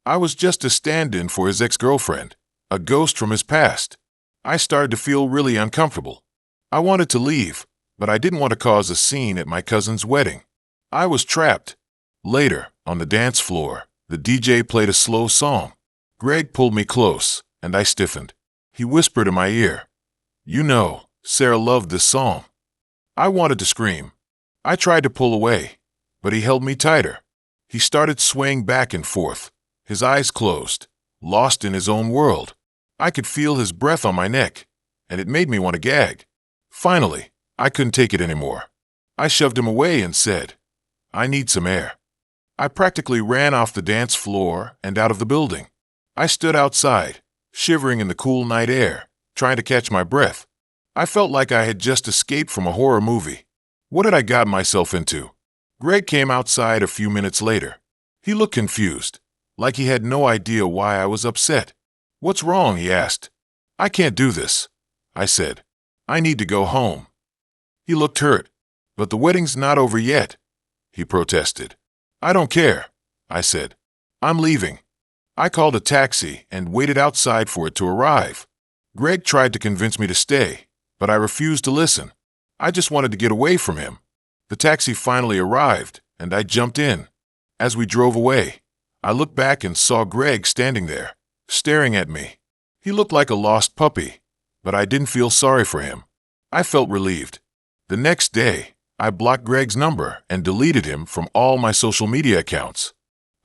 S1: I was just a stand-in for his ex-girlfriend, a ghost from his past. I started to feel really uncomfortable. I wanted to leave, but I didn't want to cause a scene at my cousin's wedding. I was trapped. Later, on the dance floor, the DJ played a slow song. Greg pulled me close, and I stiffened. He whispered in my ear, "You know, Sarah loved this song." I wanted to scream. I tried to pull away, but he held me tighter. He started swaying back and forth, his eyes closed, lost in his own world. I could feel his breath on my neck, and it made me want to gag. Finally, I couldn't take it anymore. I shoved him away and said, "I need some air." I practically ran off the dance floor and out of the building. I stood outside, shivering in the cool night air, trying to catch my breath. I felt like I had just escaped from a horror movie. What had I gotten myself into? Greg came outside a few minutes later. He looked confused, like he had no idea why I was upset. "What's wrong?" he asked. "I can't do this," I said. "I need to go home." He looked hurt. "But the wedding's not over yet," he protested. "I don't care," I said. "I'm leaving." I called a taxi and waited outside for it to arrive. Greg tried to convince me to stay, but I refused to listen. I just wanted to get away from him. The taxi finally arrived, and I jumped in. As we drove away, I looked back and saw Greg standing there, staring at me. He looked like a lost puppy, but I didn't feel sorry for him. I felt relieved. The next day, I blocked Greg's number and deleted him from all my social media accounts.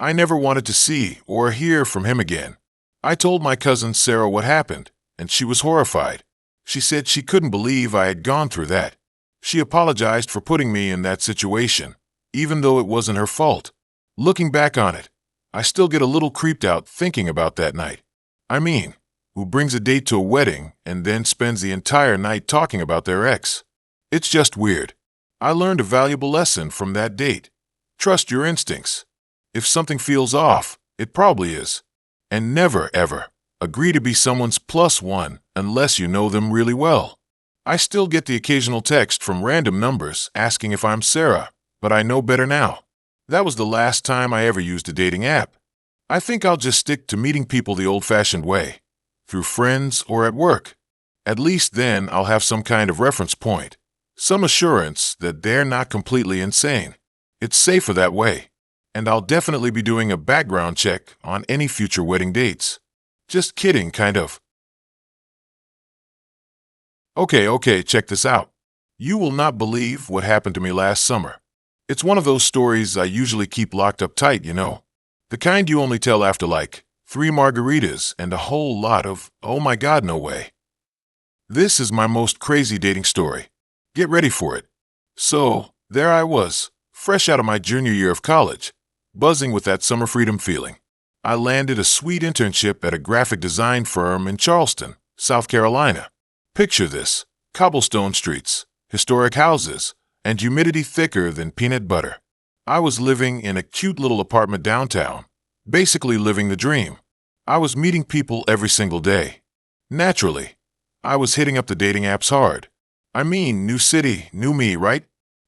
S1: I never wanted to see or hear from him again. I told my cousin Sarah what happened, and she was horrified. She said she couldn't believe I had gone through that. She apologized for putting me in that situation, even though it wasn't her fault. Looking back on it, I still get a little creeped out thinking about that night. I mean, who brings a date to a wedding and then spends the entire night talking about their ex? It's just weird. I learned a valuable lesson from that date. Trust your instincts. If something feels off, it probably is. And never, ever, agree to be someone's plus one unless you know them really well. I still get the occasional text from random numbers asking if I'm Sarah, but I know better now. That was the last time I ever used a dating app. I think I'll just stick to meeting people the old-fashioned way, through friends or at work. At least then I'll have some kind of reference point, some assurance that they're not completely insane. It's safer that way. And I'll definitely be doing a background check on any future wedding dates. Just kidding, kind of. Okay, check this out. You will not believe what happened to me last summer. It's one of those stories I usually keep locked up tight, you know. The kind you only tell after like 3 margaritas and a whole lot of, "Oh my God, no way." This is my most crazy dating story. Get ready for it. So, there I was, fresh out of my junior year of college, buzzing with that summer freedom feeling. I landed a sweet internship at a graphic design firm in Charleston, South Carolina. Picture this: cobblestone streets, historic houses, and humidity thicker than peanut butter. I was living in a cute little apartment downtown, basically living the dream. I was meeting people every single day. Naturally, I was hitting up the dating apps hard. I mean, new city, new me, right?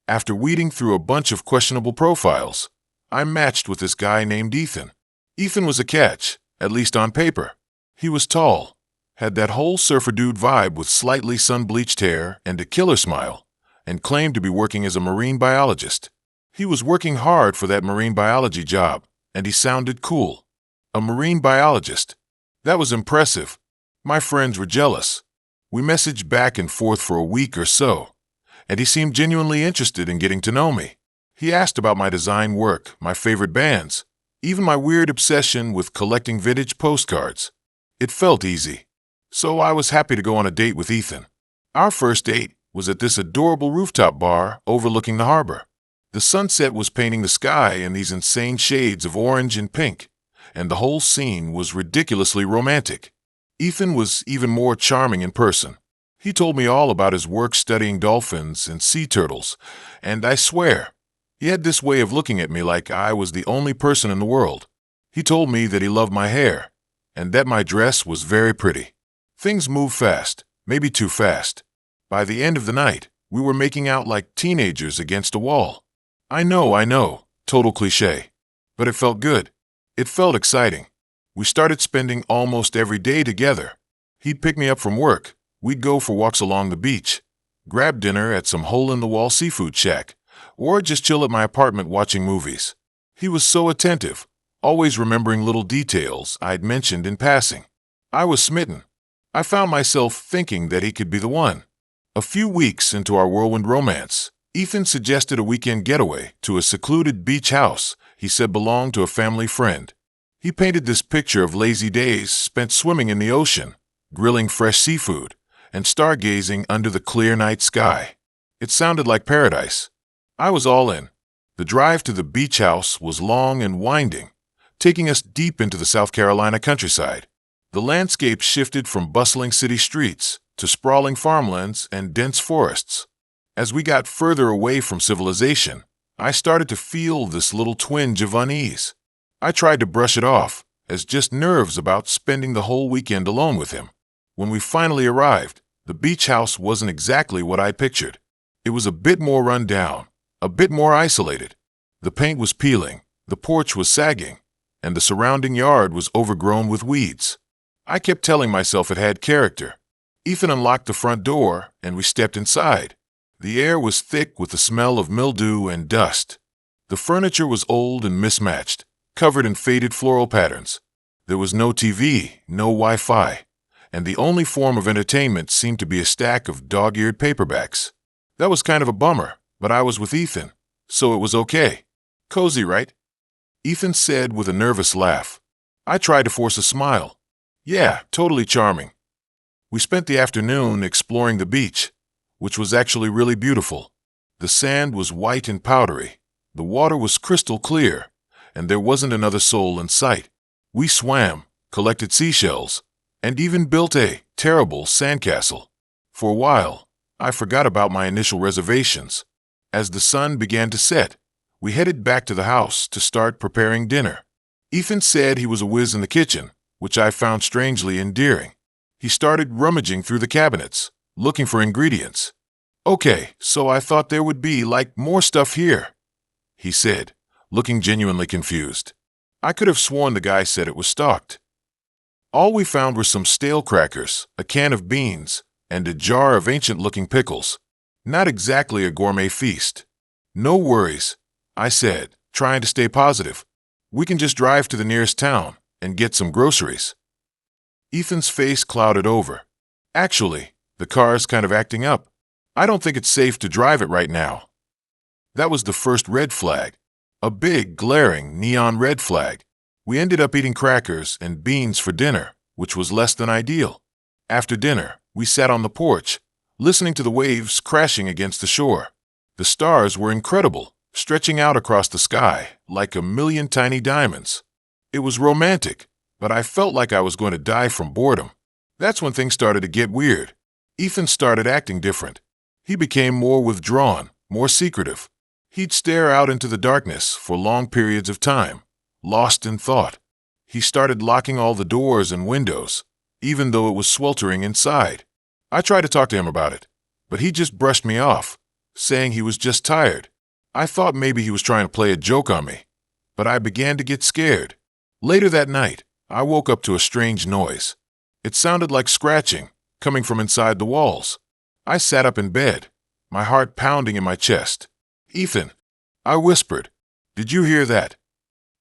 S1: After weeding through a bunch of questionable profiles, I matched with this guy named Ethan. Ethan was a catch, at least on paper. He was tall, had that whole surfer dude vibe with slightly sun-bleached hair and a killer smile, and claimed to be working as a marine biologist. He was working hard for that marine biology job, and he sounded cool. A marine biologist. That was impressive. My friends were jealous. We messaged back and forth for a week or so, and he seemed genuinely interested in getting to know me. He asked about my design work, my favorite bands, even my weird obsession with collecting vintage postcards. It felt easy. So I was happy to go on a date with Ethan. Our first date was at this adorable rooftop bar overlooking the harbor. The sunset was painting the sky in these insane shades of orange and pink, and the whole scene was ridiculously romantic. Ethan was even more charming in person. He told me all about his work studying dolphins and sea turtles, and I swear, he had this way of looking at me like I was the only person in the world. He told me that he loved my hair, and that my dress was very pretty. Things moved fast, maybe too fast. By the end of the night, we were making out like teenagers against a wall. I know, total cliché. But it felt good. It felt exciting. We started spending almost every day together. He'd pick me up from work. We'd go for walks along the beach, grab dinner at some hole-in-the-wall seafood shack, or just chill at my apartment watching movies. He was so attentive, always remembering little details I'd mentioned in passing. I was smitten. I found myself thinking that he could be the one. A few weeks into our whirlwind romance, Ethan suggested a weekend getaway to a secluded beach house he said belonged to a family friend. He painted this picture of lazy days spent swimming in the ocean, grilling fresh seafood, and stargazing under the clear night sky. It sounded like paradise. I was all in. The drive to the beach house was long and winding, taking us deep into the South Carolina countryside. The landscape shifted from bustling city streets to sprawling farmlands and dense forests. As we got further away from civilization, I started to feel this little twinge of unease. I tried to brush it off as just nerves about spending the whole weekend alone with him. When we finally arrived, the beach house wasn't exactly what I pictured. It was a bit more run down, a bit more isolated. The paint was peeling, the porch was sagging, and the surrounding yard was overgrown with weeds. I kept telling myself it had character. Ethan unlocked the front door, and we stepped inside. The air was thick with the smell of mildew and dust. The furniture was old and mismatched, covered in faded floral patterns. There was no TV, no Wi-Fi, and the only form of entertainment seemed to be a stack of dog-eared paperbacks. That was kind of a bummer, but I was with Ethan, so it was okay. Cozy, right? Ethan said with a nervous laugh. I tried to force a smile. Yeah, totally charming. We spent the afternoon exploring the beach, which was actually really beautiful. The sand was white and powdery, the water was crystal clear, and there wasn't another soul in sight. We swam, collected seashells, and even built a terrible sandcastle. For a while, I forgot about my initial reservations. As the sun began to set, we headed back to the house to start preparing dinner. Ethan said he was a whiz in the kitchen, which I found strangely endearing. He started rummaging through the cabinets, looking for ingredients. Okay, so I thought there would be, more stuff here, he said, looking genuinely confused. I could have sworn the guy said it was stocked. All we found were some stale crackers, a can of beans, and a jar of ancient-looking pickles. Not exactly a gourmet feast. No worries, I said, trying to stay positive. We can just drive to the nearest town and get some groceries. Ethan's face clouded over. Actually, the car's kind of acting up. I don't think it's safe to drive it right now. That was the first red flag. A big, glaring, neon red flag. We ended up eating crackers and beans for dinner, which was less than ideal. After dinner, we sat on the porch, listening to the waves crashing against the shore. The stars were incredible, stretching out across the sky like a million tiny diamonds. It was romantic, but I felt like I was going to die from boredom. That's when things started to get weird. Ethan started acting different. He became more withdrawn, more secretive. He'd stare out into the darkness for long periods of time, lost in thought. He started locking all the doors and windows, even though it was sweltering inside. I tried to talk to him about it, but he just brushed me off, saying he was just tired. I thought maybe he was trying to play a joke on me, but I began to get scared. Later that night, I woke up to a strange noise. It sounded like scratching, coming from inside the walls. I sat up in bed, my heart pounding in my chest. Ethan, I whispered, did you hear that?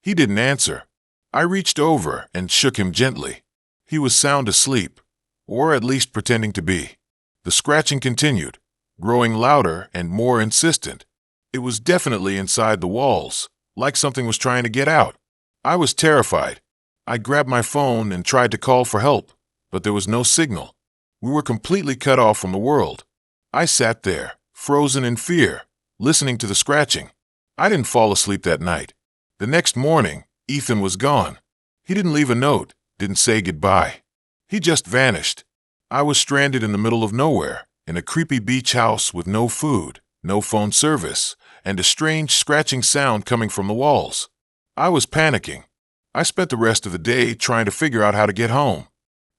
S1: He didn't answer. I reached over and shook him gently. He was sound asleep, or at least pretending to be. The scratching continued, growing louder and more insistent. It was definitely inside the walls, like something was trying to get out. I was terrified. I grabbed my phone and tried to call for help, but there was no signal. We were completely cut off from the world. I sat there, frozen in fear, listening to the scratching. I didn't fall asleep that night. The next morning, Ethan was gone. He didn't leave a note, didn't say goodbye. He just vanished. I was stranded in the middle of nowhere, in a creepy beach house with no food, no phone service, and a strange scratching sound coming from the walls. I was panicking. I spent the rest of the day trying to figure out how to get home.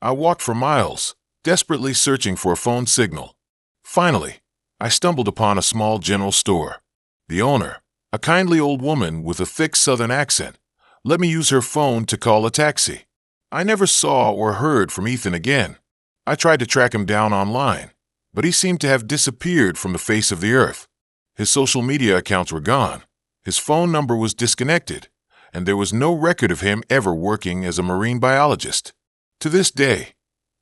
S1: I walked for miles, desperately searching for a phone signal. Finally, I stumbled upon a small general store. The owner, a kindly old woman with a thick southern accent, let me use her phone to call a taxi. I never saw or heard from Ethan again. I tried to track him down online, but he seemed to have disappeared from the face of the earth. His social media accounts were gone, his phone number was disconnected, and there was no record of him ever working as a marine biologist. To this day,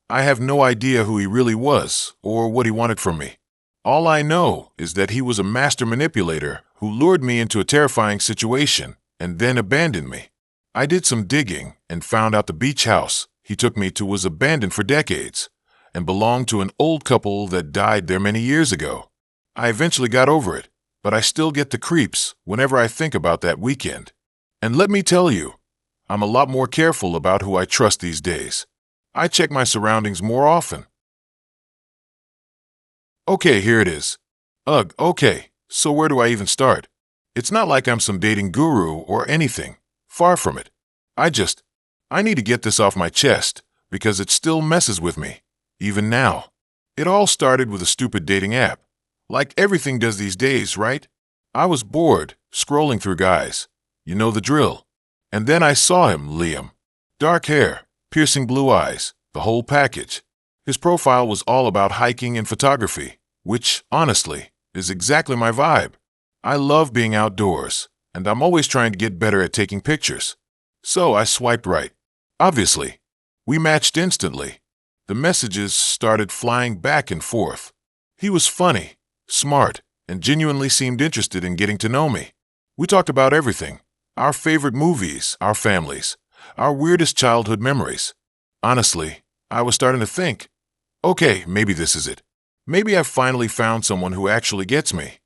S1: I have no idea who he really was or what he wanted from me. All I know is that he was a master manipulator who lured me into a terrifying situation and then abandoned me. I did some digging and found out the beach house he took me to was abandoned for decades and belonged to an old couple that died there many years ago. I eventually got over it, but I still get the creeps whenever I think about that weekend. And let me tell you, I'm a lot more careful about who I trust these days. I check my surroundings more often. Okay, here it is. Ugh, okay, so where do I even start? It's not like I'm some dating guru or anything. Far from it. I need to get this off my chest because it still messes with me, even now. It all started with a stupid dating app. Like everything does these days, right? I was bored, scrolling through guys. You know the drill. And then I saw him, Liam. Dark hair, piercing blue eyes, the whole package. His profile was all about hiking and photography, which, honestly, is exactly my vibe. I love being outdoors, and I'm always trying to get better at taking pictures. So I swiped right. Obviously, we matched instantly. The messages started flying back and forth. He was funny, smart, and genuinely seemed interested in getting to know me. We talked about everything. Our favorite movies, our families, our weirdest childhood memories. Honestly, I was starting to think, okay, maybe this is it. Maybe I've finally found someone who actually gets me.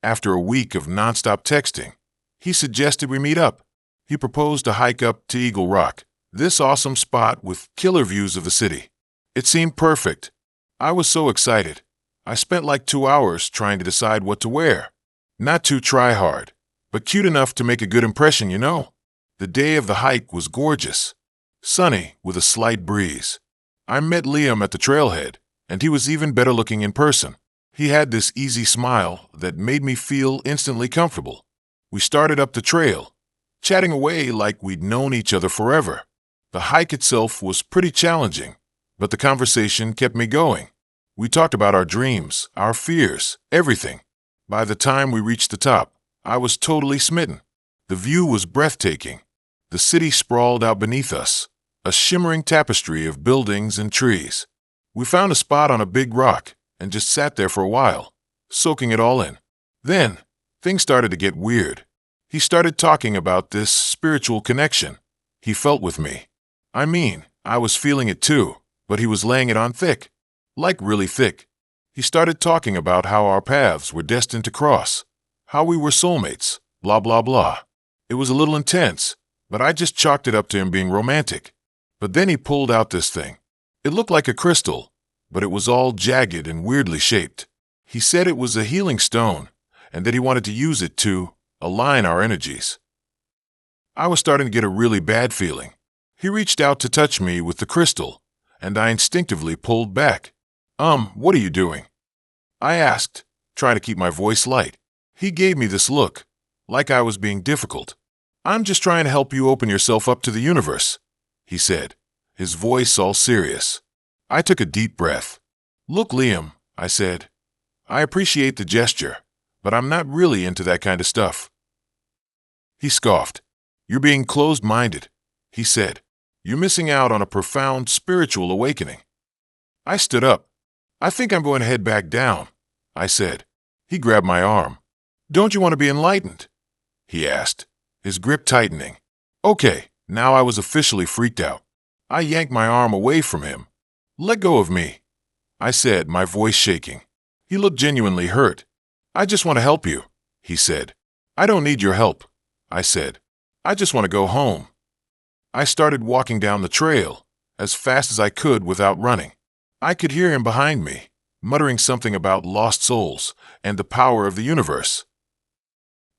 S1: After a week of nonstop texting, he suggested we meet up. He proposed a hike up to Eagle Rock, this awesome spot with killer views of the city. It seemed perfect. I was so excited. I spent like 2 hours trying to decide what to wear. Not too try-hard, but cute enough to make a good impression, you know. The day of the hike was gorgeous. Sunny with a slight breeze. I met Liam at the trailhead, and he was even better looking in person. He had this easy smile that made me feel instantly comfortable. We started up the trail, chatting away like we'd known each other forever. The hike itself was pretty challenging, but the conversation kept me going. We talked about our dreams, our fears, everything. By the time we reached the top, I was totally smitten. The view was breathtaking. The city sprawled out beneath us, a shimmering tapestry of buildings and trees. We found a spot on a big rock and just sat there for a while, soaking it all in. Then, things started to get weird. He started talking about this spiritual connection he felt with me. I mean, I was feeling it too, but he was laying it on thick. Like really thick. He started talking about how our paths were destined to cross, how we were soulmates, blah blah blah. It was a little intense, but I just chalked it up to him being romantic. But then he pulled out this thing. It looked like a crystal, but it was all jagged and weirdly shaped. He said it was a healing stone, and that he wanted to use it to align our energies. I was starting to get a really bad feeling. He reached out to touch me with the crystal, and I instinctively pulled back. What are you doing? I asked, trying to keep my voice light. He gave me this look, like I was being difficult. I'm just trying to help you open yourself up to the universe, he said, his voice all serious. I took a deep breath. Look, Liam, I said. I appreciate the gesture, but I'm not really into that kind of stuff. He scoffed. You're being closed-minded, he said. You're missing out on a profound spiritual awakening. I stood up. I think I'm going to head back down, I said. He grabbed my arm. Don't you want to be enlightened? He asked, his grip tightening. Okay, now I was officially freaked out. I yanked my arm away from him. Let go of me, I said, my voice shaking. He looked genuinely hurt. I just want to help you, he said. I don't need your help, I said. I just want to go home. I started walking down the trail, as fast as I could without running. I could hear him behind me, muttering something about lost souls and the power of the universe.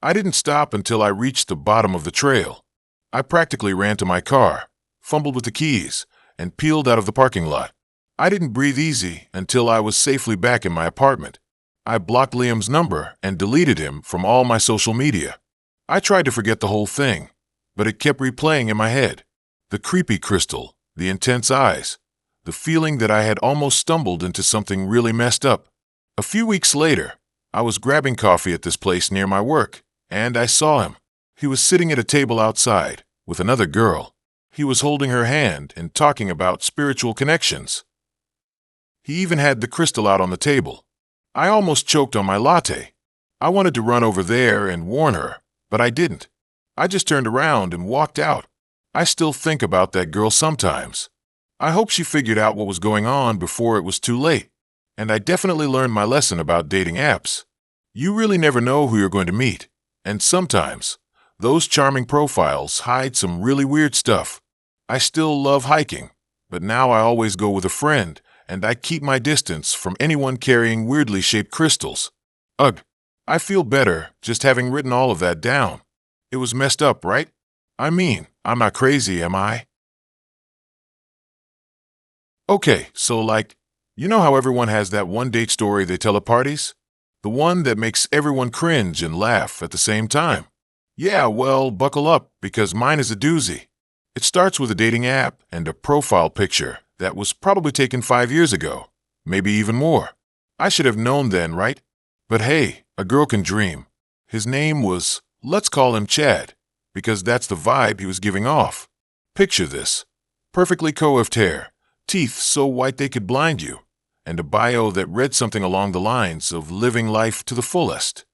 S1: I didn't stop until I reached the bottom of the trail. I practically ran to my car, fumbled with the keys, and peeled out of the parking lot. I didn't breathe easy until I was safely back in my apartment. I blocked Liam's number and deleted him from all my social media. I tried to forget the whole thing, but it kept replaying in my head. The creepy crystal, the intense eyes, the feeling that I had almost stumbled into something really messed up. A few weeks later, I was grabbing coffee at this place near my work, and I saw him. He was sitting at a table outside with another girl. He was holding her hand and talking about spiritual connections. He even had the crystal out on the table. I almost choked on my latte. I wanted to run over there and warn her, but I didn't. I just turned around and walked out. I still think about that girl sometimes. I hope she figured out what was going on before it was too late. And I definitely learned my lesson about dating apps. You really never know who you're going to meet. And sometimes, those charming profiles hide some really weird stuff. I still love hiking, but now I always go with a friend, and I keep my distance from anyone carrying weirdly shaped crystals. Ugh, I feel better just having written all of that down. It was messed up, right? I mean, I'm not crazy, am I? Okay, so you know how everyone has that one date story they tell at parties? The one that makes everyone cringe and laugh at the same time. Yeah, well, buckle up, because mine is a doozy. It starts with a dating app and a profile picture that was probably taken 5 years ago, maybe even more. I should have known then, right? But hey, a girl can dream. His name was, let's call him Chad, because that's the vibe he was giving off. Picture this. Perfectly coiffed hair, teeth so white they could blind you, and a bio that read something along the lines of living life to the fullest.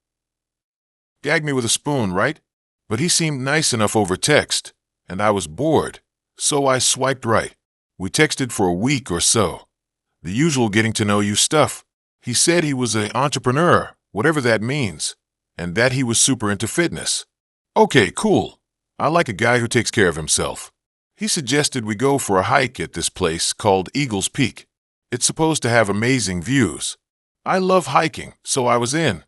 S1: Gag me with a spoon, right? But he seemed nice enough over text, and I was bored, so I swiped right. We texted for a week or so. The usual getting to know you stuff. He said he was an entrepreneur, whatever that means, and that he was super into fitness. Okay, cool. I like a guy who takes care of himself. He suggested we go for a hike at this place called Eagles Peak. It's supposed to have amazing views. I love hiking, so I was in.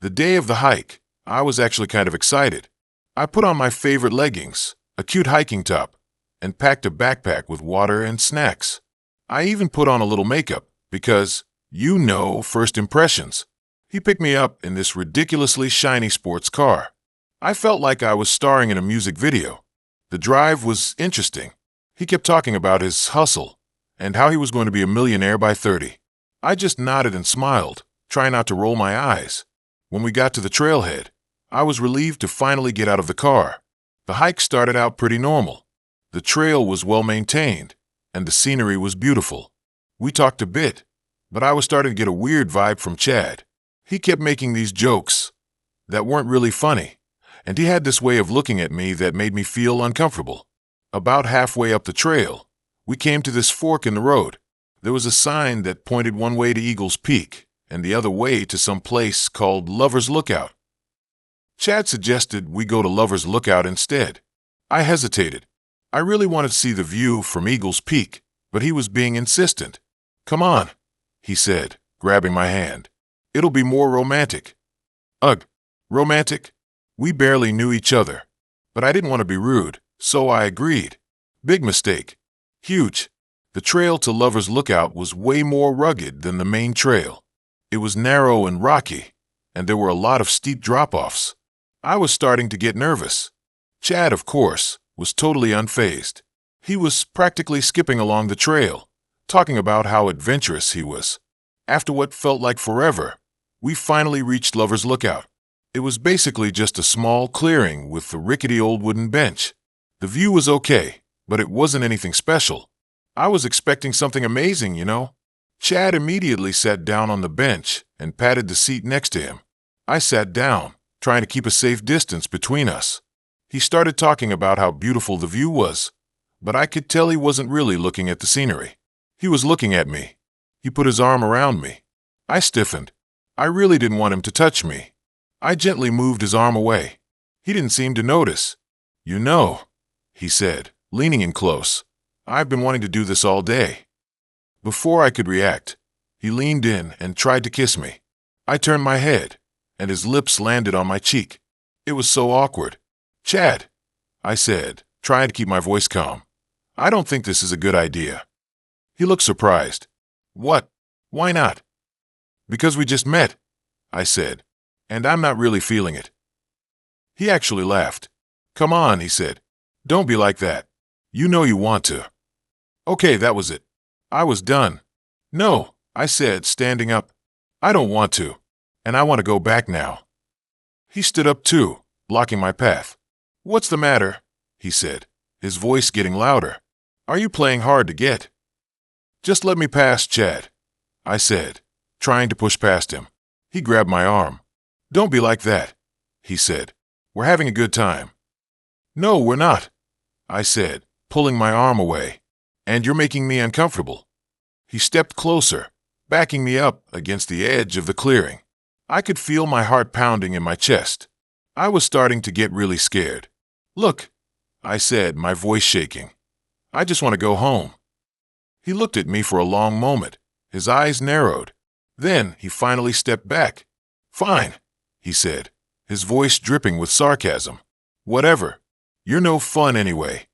S1: The day of the hike, I was actually kind of excited. I put on my favorite leggings, a cute hiking top, and packed a backpack with water and snacks. I even put on a little makeup because, first impressions. He picked me up in this ridiculously shiny sports car. I felt like I was starring in a music video. The drive was interesting. He kept talking about his hustle and how he was going to be a millionaire by 30. I just nodded and smiled, trying not to roll my eyes. When we got to the trailhead, I was relieved to finally get out of the car. The hike started out pretty normal. The trail was well maintained, and the scenery was beautiful. We talked a bit, but I was starting to get a weird vibe from Chad. He kept making these jokes that weren't really funny, and he had this way of looking at me that made me feel uncomfortable. About halfway up the trail, we came to this fork in the road. There was a sign that pointed one way to Eagles Peak and the other way to some place called Lover's Lookout. Chad suggested we go to Lover's Lookout instead. I hesitated. I really wanted to see the view from Eagles Peak, but he was being insistent. Come on, he said, grabbing my hand. It'll be more romantic. Ugh, romantic? We barely knew each other, but I didn't want to be rude, so I agreed. Big mistake. Huge. The trail to Lover's Lookout was way more rugged than the main trail. It was narrow and rocky, and there were a lot of steep drop-offs. I was starting to get nervous. Chad, of course, was totally unfazed. He was practically skipping along the trail, talking about how adventurous he was. After what felt like forever, we finally reached Lover's Lookout. It was basically just a small clearing with a rickety old wooden bench. The view was okay, but it wasn't anything special. I was expecting something amazing, Chad immediately sat down on the bench and patted the seat next to him. I sat down, trying to keep a safe distance between us. He started talking about how beautiful the view was, but I could tell he wasn't really looking at the scenery. He was looking at me. He put his arm around me. I stiffened. I really didn't want him to touch me. I gently moved his arm away. He didn't seem to notice. He said, leaning in close. I've been wanting to do this all day." Before I could react, he leaned in and tried to kiss me. I turned my head, and his lips landed on my cheek. It was so awkward. "Chad," I said, trying to keep my voice calm, "I don't think this is a good idea." He looked surprised. "What? Why not?" "Because we just met," I said, "and I'm not really feeling it." He actually laughed. "Come on," he said. "Don't be like that. You know you want to." Okay, that was it. I was done. "No," I said, standing up. "I don't want to, and I want to go back now." He stood up too, blocking my path. "What's the matter?" he said, his voice getting louder. "Are you playing hard to get?" "Just let me pass, Chad," I said, trying to push past him. He grabbed my arm. "Don't be like that," he said. "We're having a good time." "No, we're not," I said, pulling my arm away. "And you're making me uncomfortable." He stepped closer, backing me up against the edge of the clearing. I could feel my heart pounding in my chest. I was starting to get really scared. "Look," I said, my voice shaking. "I just want to go home." He looked at me for a long moment. His eyes narrowed. Then he finally stepped back. "Fine," he said, his voice dripping with sarcasm. "Whatever. You're no fun anyway."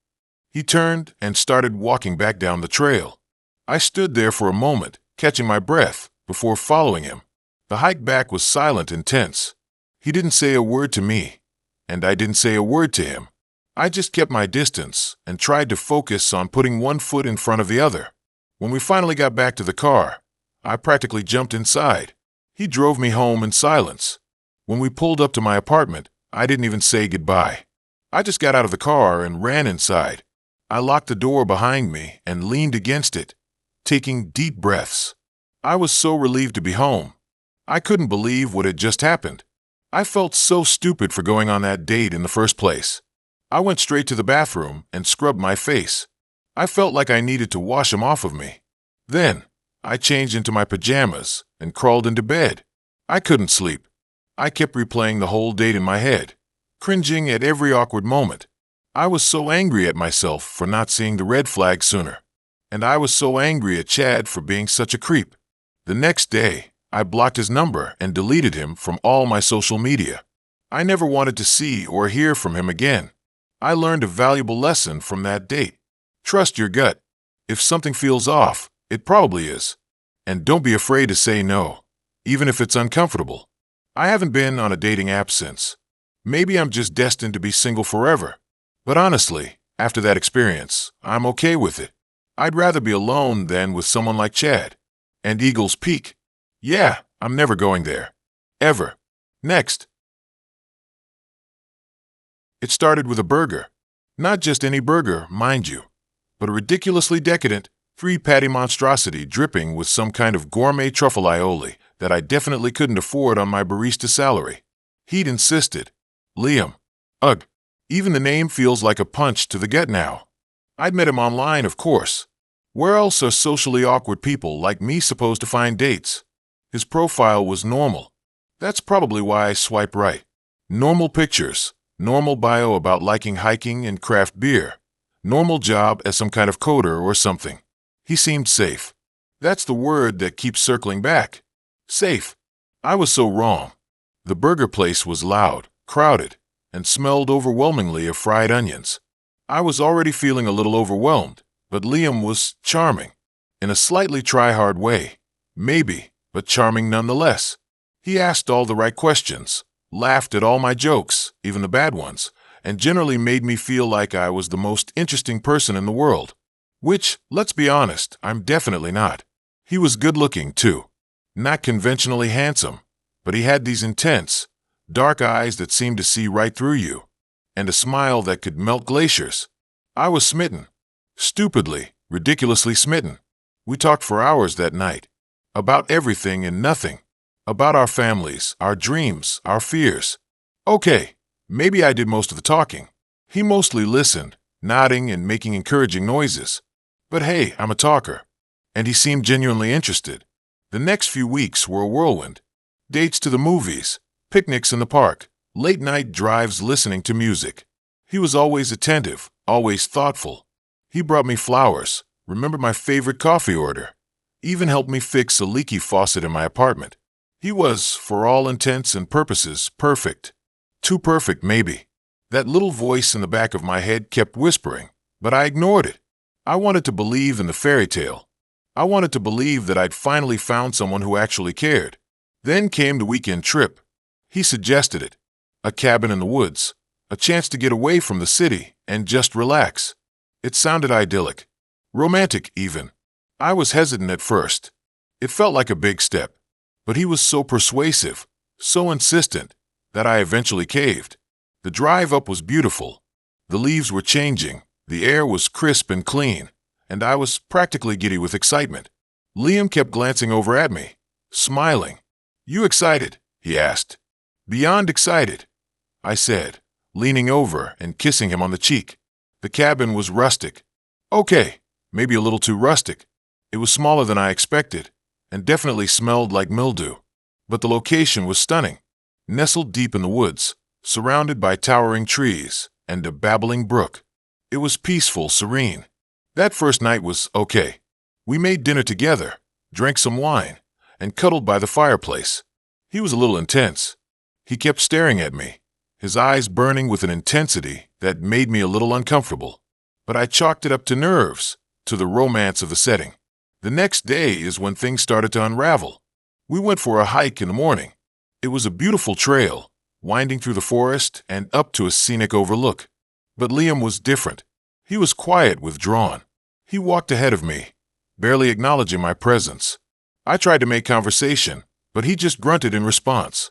S1: He turned and started walking back down the trail. I stood there for a moment, catching my breath, before following him. The hike back was silent and tense. He didn't say a word to me, and I didn't say a word to him. I just kept my distance and tried to focus on putting one foot in front of the other. When we finally got back to the car, I practically jumped inside. He drove me home in silence. When we pulled up to my apartment, I didn't even say goodbye. I just got out of the car and ran inside. I locked the door behind me and leaned against it, taking deep breaths. I was so relieved to be home. I couldn't believe what had just happened. I felt so stupid for going on that date in the first place. I went straight to the bathroom and scrubbed my face. I felt like I needed to wash them off of me. Then, I changed into my pajamas and crawled into bed. I couldn't sleep. I kept replaying the whole date in my head, cringing at every awkward moment. I was so angry at myself for not seeing the red flag sooner. And I was so angry at Chad for being such a creep. The next day, I blocked his number and deleted him from all my social media. I never wanted to see or hear from him again. I learned a valuable lesson from that date. Trust your gut. If something feels off, it probably is. And don't be afraid to say no, even if it's uncomfortable. I haven't been on a dating app since. Maybe I'm just destined to be single forever. But honestly, after that experience, I'm okay with it. I'd rather be alone than with someone like Chad. And Eagles Peak. Yeah, I'm never going there. Ever. Next. It started with a burger. Not just any burger, mind you, but a ridiculously decadent, 3-patty monstrosity dripping with some kind of gourmet truffle aioli that I definitely couldn't afford on my barista salary. He'd insisted. Liam. Ugh. Even the name feels like a punch to the gut now. I'd met him online, of course. Where else are socially awkward people like me supposed to find dates? His profile was normal. That's probably why I swiped right. Normal pictures, normal bio about liking hiking and craft beer, normal job as some kind of coder or something. He seemed safe. That's the word that keeps circling back. Safe. I was so wrong. The burger place was loud, crowded, and smelled overwhelmingly of fried onions. I was already feeling a little overwhelmed, but Liam was charming. In a slightly try-hard way. Maybe, but charming nonetheless. He asked all the right questions, laughed at all my jokes, even the bad ones, and generally made me feel like I was the most interesting person in the world. Which, let's be honest, I'm definitely not. He was good-looking, too. Not conventionally handsome, but he had these intense, dark eyes that seemed to see right through you, and a smile that could melt glaciers. I was smitten. Stupidly, ridiculously smitten. We talked for hours that night. About everything and nothing. About our families, our dreams, our fears. Okay, maybe I did most of the talking. He mostly listened, nodding and making encouraging noises. But hey, I'm a talker. And he seemed genuinely interested. The next few weeks were a whirlwind. Dates to the movies, picnics in the park, late-night drives listening to music. He was always attentive, always thoughtful. He brought me flowers, remembered my favorite coffee order, even helped me fix a leaky faucet in my apartment. He was, for all intents and purposes, perfect. Too perfect, maybe. That little voice in the back of my head kept whispering, but I ignored it. I wanted to believe in the fairy tale. I wanted to believe that I'd finally found someone who actually cared. Then came the weekend trip. He suggested it. A cabin in the woods, a chance to get away from the city and just relax. It sounded idyllic. Romantic, even. I was hesitant at first. It felt like a big step. But he was so persuasive, so insistent, that I eventually caved. The drive up was beautiful. The leaves were changing, the air was crisp and clean, and I was practically giddy with excitement. Liam kept glancing over at me, smiling. "You excited?" he asked. "Beyond excited," I said, leaning over and kissing him on the cheek. The cabin was rustic. Okay, maybe a little too rustic. It was smaller than I expected, and definitely smelled like mildew. But the location was stunning. Nestled deep in the woods, surrounded by towering trees and a babbling brook. It was peaceful, serene. That first night was okay. We made dinner together, drank some wine, and cuddled by the fireplace. He was a little intense. He kept staring at me, his eyes burning with an intensity that made me a little uncomfortable. But I chalked it up to nerves, to the romance of the setting. The next day is when things started to unravel. We went for a hike in the morning. It was a beautiful trail, winding through the forest and up to a scenic overlook. But Liam was different. He was quiet, withdrawn. He walked ahead of me, barely acknowledging my presence. I tried to make conversation, but he just grunted in response.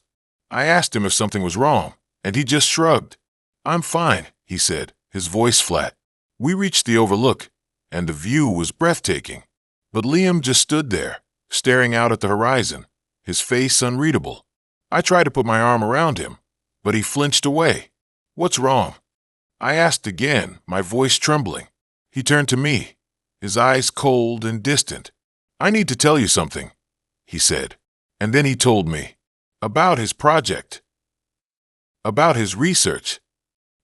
S1: I asked him if something was wrong, and he just shrugged. "I'm fine," he said, his voice flat. We reached the overlook, and the view was breathtaking. But Liam just stood there, staring out at the horizon, his face unreadable. I tried to put my arm around him, but he flinched away. "What's wrong?" I asked again, my voice trembling. He turned to me, his eyes cold and distant. "I need to tell you something," he said. And then he told me about his project, about his research,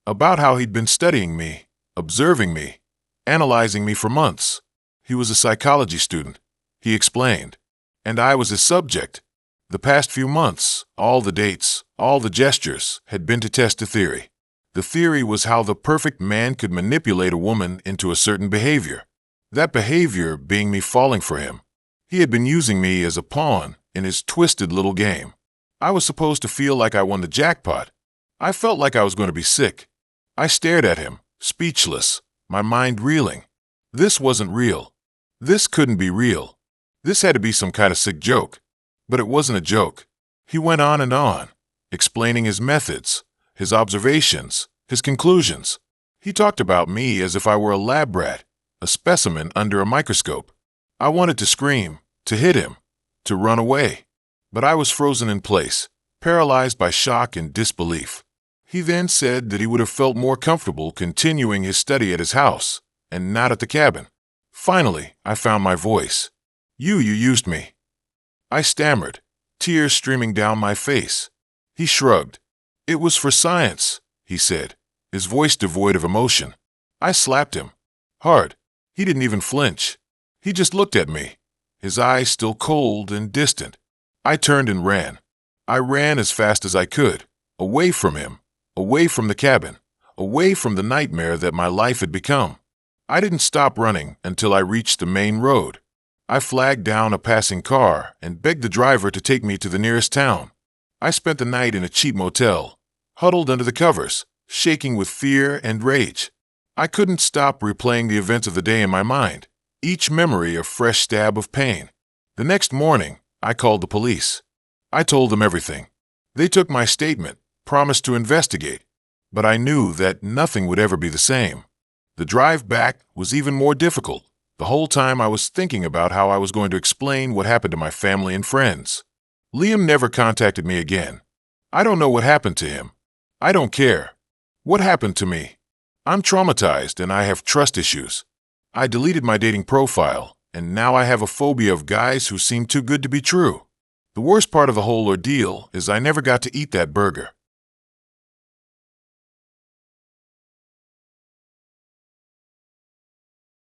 S1: about how he'd been studying me, observing me, analyzing me for months. He was a psychology student, he explained, and I was his subject. The past few months, all the dates, all the gestures, had been to test a theory. The theory was how the perfect man could manipulate a woman into a certain behavior. That behavior being me falling for him. He had been using me as a pawn in his twisted little game. I was supposed to feel like I won the jackpot. I felt like I was going to be sick. I stared at him, speechless, my mind reeling. This wasn't real. This couldn't be real. This had to be some kind of sick joke. But it wasn't a joke. He went on, explaining his methods, his observations, his conclusions. He talked about me as if I were a lab rat, a specimen under a microscope. I wanted to scream, to hit him, to run away. But I was frozen in place, paralyzed by shock and disbelief. He then said that he would have felt more comfortable continuing his study at his house, and not at the cabin. Finally, I found my voice. You used me." I stammered, tears streaming down my face. He shrugged. "It was for science," he said, his voice devoid of emotion. I slapped him. Hard. He didn't even flinch. He just looked at me, his eyes still cold and distant. I turned and ran. I ran as fast as I could, away from him, away from the cabin, away from the nightmare that my life had become. I didn't stop running until I reached the main road. I flagged down a passing car and begged the driver to take me to the nearest town. I spent the night in a cheap motel, huddled under the covers, shaking with fear and rage. I couldn't stop replaying the events of the day in my mind, each memory a fresh stab of pain. The next morning, I called the police. I told them everything. They took my statement, promised to investigate, but I knew that nothing would ever be the same. The drive back was even more difficult. The whole time I was thinking about how I was going to explain what happened to my family and friends. Liam never contacted me again. I don't know what happened to him. I don't care. What happened to me? I'm traumatized and I have trust issues. I deleted my dating profile, and now I have a phobia of guys who seem too good to be true. The worst part of the whole ordeal is I never got to eat that burger.